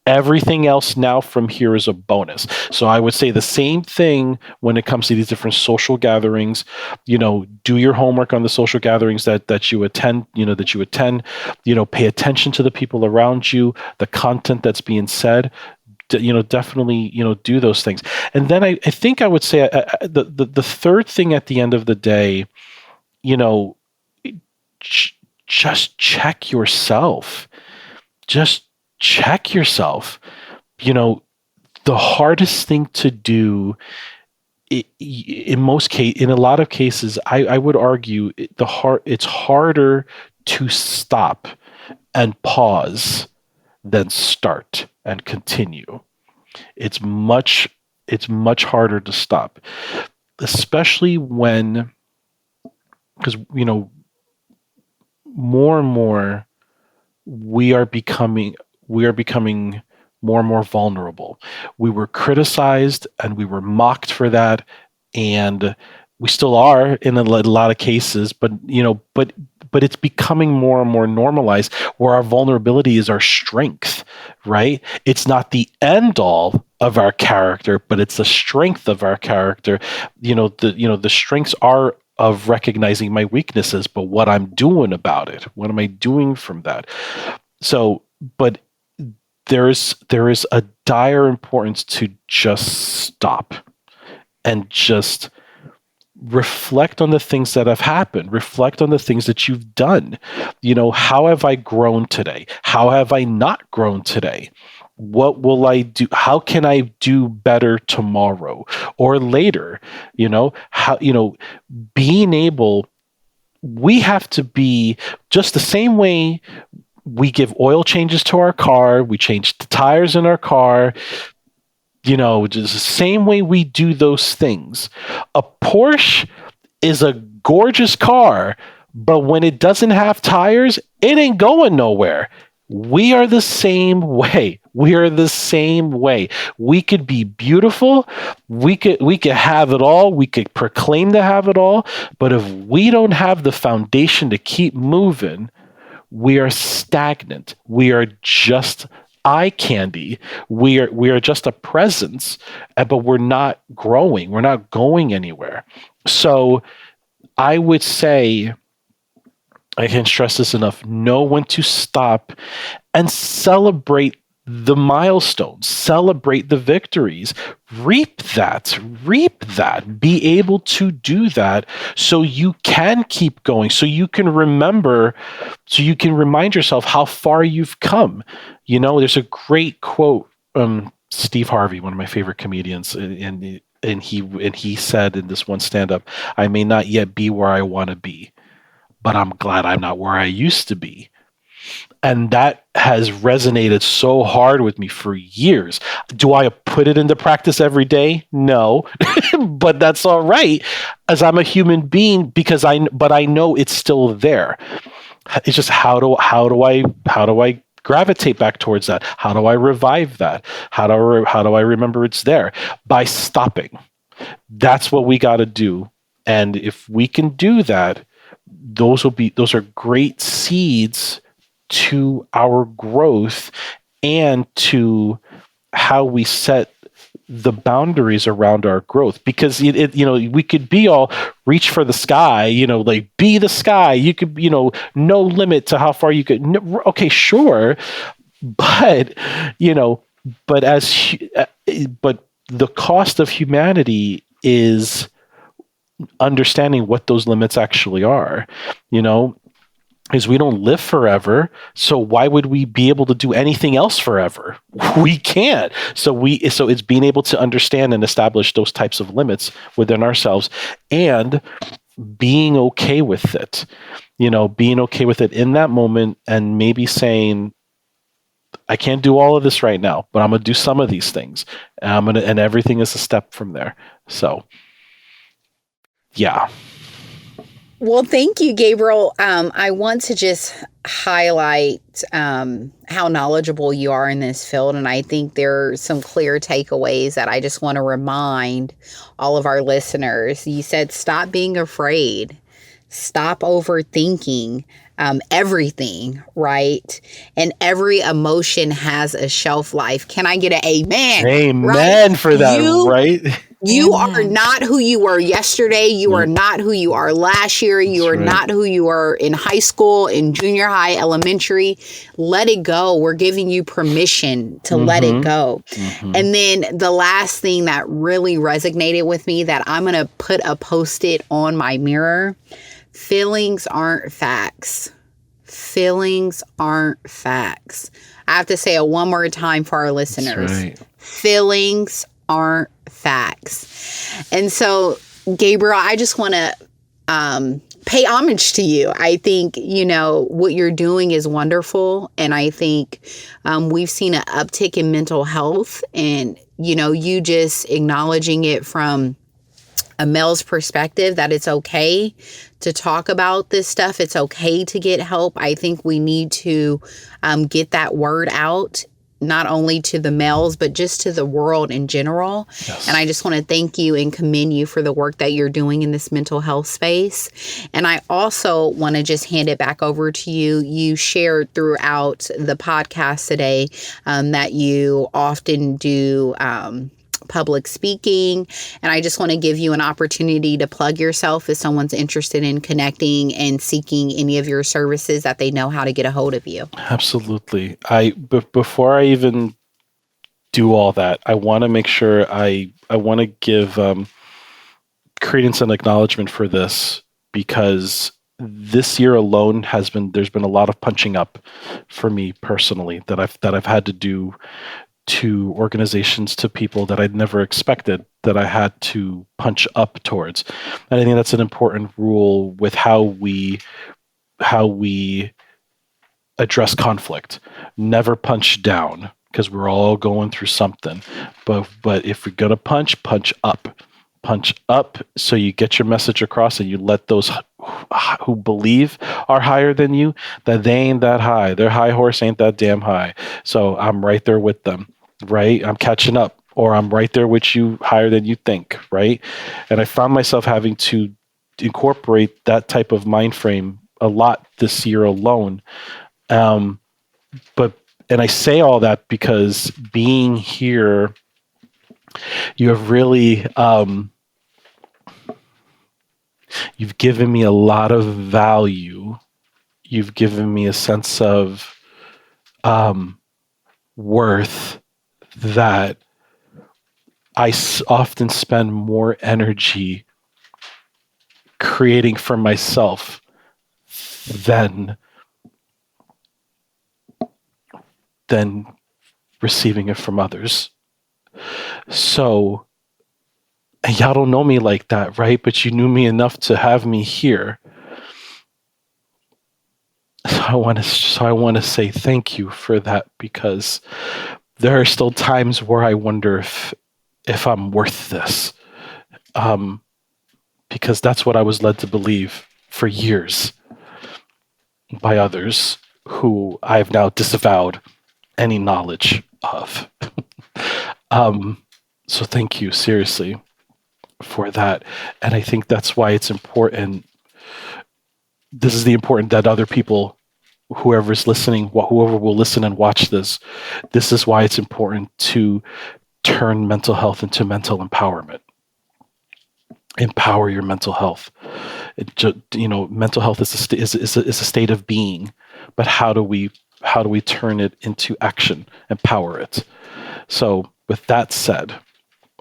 Everything else now from here is a bonus. So I would say the same thing when it comes to these different social gatherings. Do your homework on the social gatherings that you attend. Pay attention to the people around you, the content that's being said. Definitely, do those things. And then I think I would say the third thing at the end of the day, just check yourself. Just check yourself. The hardest thing to do in a lot of cases, I would argue it's harder to stop and pause than start and continue. It's much harder to stop, especially because more and more we are becoming more and more vulnerable. We were criticized and we were mocked for that, and we still are in a lot of cases, but it's becoming more and more normalized where our vulnerability is our strength, right? It's not the end all of our character, but it's the strength of our character. The strengths are of recognizing my weaknesses, but what I'm doing about it, what am I doing from that? So, but there is a dire importance to just stop and just reflect on the things that have happened. Reflect on the things that you've done. How have I grown today? How have I not grown today? What will I do? How can I do better tomorrow or later? Being able, we have to be just the same way we give oil changes to our car, we change the tires in our car, just the same way we do those things. A Porsche is a gorgeous car, but when it doesn't have tires, it ain't going nowhere. We are the same way. We are the same way. We could be beautiful. We could have it all. We could proclaim to have it all. But if we don't have the foundation to keep moving, we are stagnant. We are just eye candy. We are just a presence, but we're not growing. We're not going anywhere. So I would say, I can't stress this enough, know when to stop and celebrate the milestones, celebrate the victories, reap that, be able to do that so you can keep going, so you can remember, so you can remind yourself how far you've come. You know, there's a great quote, Steve Harvey, one of my favorite comedians, and he said in this one stand-up, "I may not yet be where I want to be, but I'm glad I'm not where I used to be." And that has resonated so hard with me for years. Do I put it into practice every day? No, but that's all right, as I'm a human being, because I know it's still there. It's just how do I gravitate back towards that? How do I revive that? How do I remember it's there? By stopping. That's what we got to do. And if we can do that, those are great seeds to our growth and to how we set the boundaries around our growth. Because we could be all reach for the sky, like be the sky. You could, no limit to how far you could. No, okay, sure, but but the cost of humanity is understanding what those limits actually are, is we don't live forever. So why would we be able to do anything else forever? We can't. So it's being able to understand and establish those types of limits within ourselves and being okay with it, being okay with it in that moment, and maybe saying, I can't do all of this right now, but I'm going to do some of these things. And everything is a step from there. So, yeah. Well, thank you, Gabriel. I want to just highlight how knowledgeable you are in this field. And I think there are some clear takeaways that I just want to remind all of our listeners. You said, stop being afraid. Stop overthinking everything, right? And every emotion has a shelf life. Can I get an amen? Amen, right? For that, right? You are not who you were yesterday. You are not who you are last year. You are not who you were in high school, in junior high, elementary. Let it go. We're giving you permission to let it go. And then the last thing that really resonated with me, that I'm going to put a Post-it on my mirror: feelings aren't facts. Feelings aren't facts. I have to say it one more time for our listeners. Feelings aren't facts. And so, Gabriel, I just want to pay homage to you. I think, what you're doing is wonderful. And I think we've seen an uptick in mental health, and, you just acknowledging it from a male's perspective, that it's okay to talk about this stuff. It's okay to get help. I think we need to get that word out, not only to the males, but just to the world in general. Yes. And I just want to thank you and commend you for the work that you're doing in this mental health space. And I also want to just hand it back over to you. You shared throughout the podcast today that you often do public speaking. And I just want to give you an opportunity to plug yourself if someone's interested in connecting and seeking any of your services, that they know how to get a hold of you. Absolutely. Before I even do all that, I want to make sure I want to give credence and acknowledgement for this, because this year alone there's been a lot of punching up for me personally that I've had to do to organizations, to people that I'd never expected that I had to punch up towards. And I think that's an important rule with how we address conflict. Never punch down, because we're all going through something. But if we're gonna punch up. punch up so you get your message across, and you let those who believe are higher than you, that they ain't that high. Their high horse ain't that damn high. So I'm right there with them, right? I'm catching up, or I'm right there with you, higher than you think, right? And I found myself having to incorporate that type of mind frame a lot this year alone. And I say all that because being here, you have really, you've given me a lot of value. You've given me a sense of worth that I often spend more energy creating for myself than receiving it from others. So, and y'all don't know me like that, right? But you knew me enough to have me here. So I want to say thank you for that, because there are still times where I wonder if I'm worth this, because that's what I was led to believe for years by others who I've now disavowed any knowledge of. So thank you, seriously, for that. And I think that's why it's important. This is the important that other people, whoever's listening, whoever will listen and watch this is why it's important to turn mental health into mental empowerment. Empower your mental health. Mental health is a state of being, but how do we turn it into action, empower it? So with that said,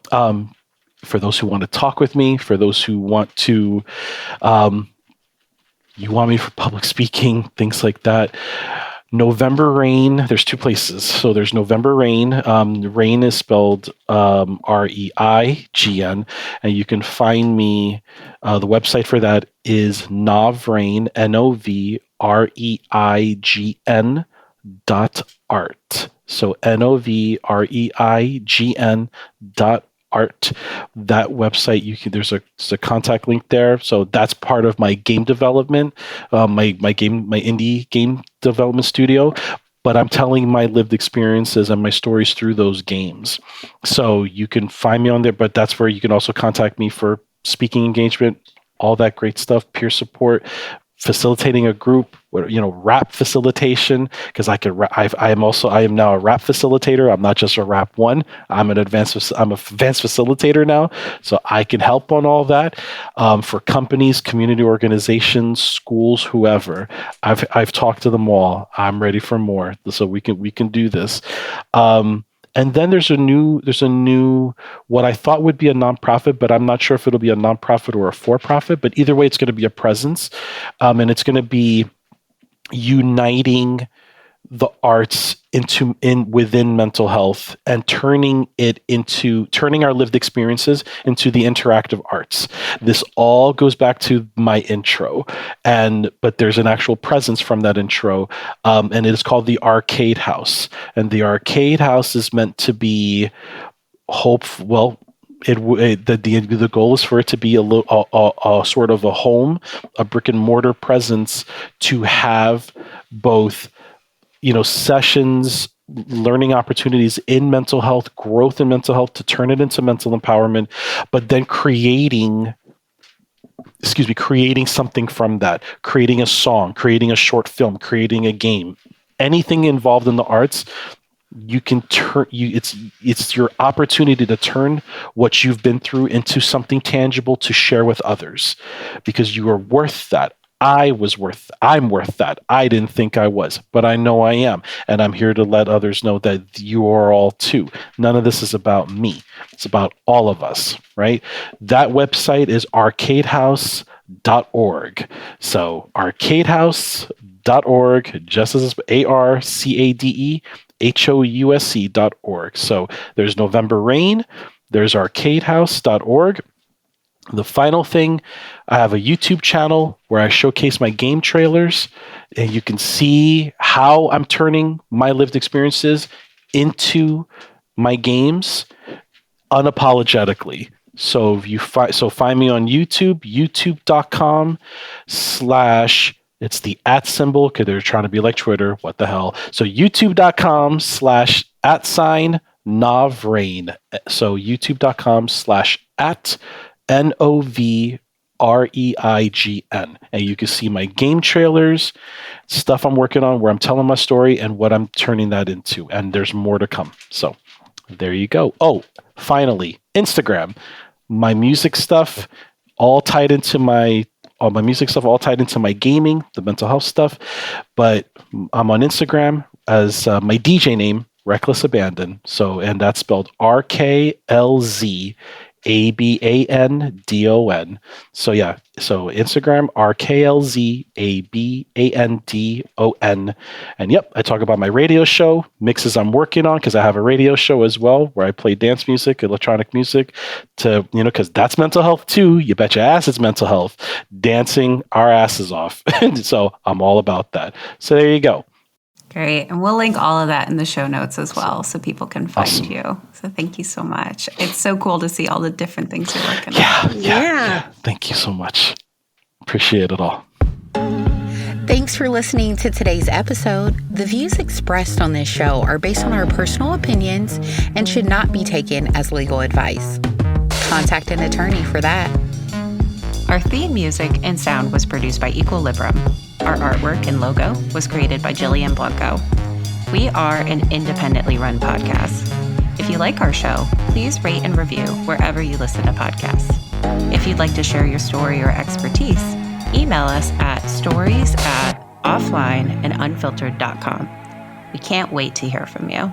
for those who want to talk with me, for those who want to, you want me for public speaking, things like that, November Rain, there's two places. So there's November Rain. Rain is spelled REIGN, and you can find me. The website for that is NovReign, NovReign.art. So NovReign.art. That website, there's a contact link there. So that's part of my game development, my indie game development studio. But I'm telling my lived experiences and my stories through those games. So you can find me on there, but that's where you can also contact me for speaking engagement, all that great stuff, peer support, facilitating a group, rap facilitation, because I am now a rap facilitator. I'm not just a rap one. I'm an advanced facilitator now, so I can help on all that for companies, community organizations, schools, whoever. I've talked to them all. I'm ready for more, so we can do this. And then there's a new what I thought would be a nonprofit, but I'm not sure if it'll be a nonprofit or a for-profit. But either way, it's going to be a presence, and it's going to be uniting the arts within mental health and turning our lived experiences into the interactive arts. This all goes back to my intro, but there's an actual presence from that intro, and it is called the Arcade House. And the Arcade House is meant to be the goal is for it to be a sort of a home, a brick and mortar presence, to have both sessions, learning opportunities in mental health, growth in mental health, to turn it into mental empowerment, but then creating something from that, creating a song, creating a short film, creating a game, anything involved in the arts. You can it's your opportunity to turn what you've been through into something tangible to share with others, because you are worth that. I'm worth that. I didn't think I was, but I know I am. And I'm here to let others know that you are all too. None of this is about me. It's about all of us, right? That website is arcadehouse.org. So arcadehouse.org, just as ARCADEHOUSC.org. So there's November Rain, there's arcadehouse.org. The final thing, I have a YouTube channel where I showcase my game trailers, and you can see how I'm turning my lived experiences into my games unapologetically. So if you find me on YouTube, youtube.com/ it's the @ symbol because they're trying to be like Twitter. What the hell? So youtube.com/ @NovRain. So youtube.com/ @NovReign. And you can see my game trailers, stuff I'm working on where I'm telling my story and what I'm turning that into. And there's more to come. So there you go. Oh, finally, Instagram. My music stuff all tied into my gaming, the mental health stuff. But I'm on Instagram as my DJ name, Reckless Abandon. So, and that's spelled RKLZABANDON. So yeah, so Instagram, RKLZABANDON. And yep, I talk about my radio show, mixes I'm working on, because I have a radio show as well where I play dance music, electronic music, to, because that's mental health too. You bet your ass it's mental health. Dancing our asses off. So I'm all about that. So there you go. Great. And we'll link all of that in the show notes as well so people can find you. So thank you so much. It's so cool to see all the different things you're working on. Yeah. Thank you so much. Appreciate it all. Thanks for listening to today's episode. The views expressed on this show are based on our personal opinions and should not be taken as legal advice. Contact an attorney for that. Our theme music and sound was produced by Equilibrium. Our artwork and logo was created by Jillian Blanco. We are an independently run podcast. If you like our show, please rate and review wherever you listen to podcasts. If you'd like to share your story or expertise, email us at stories@offlineandunfiltered.com. We can't wait to hear from you.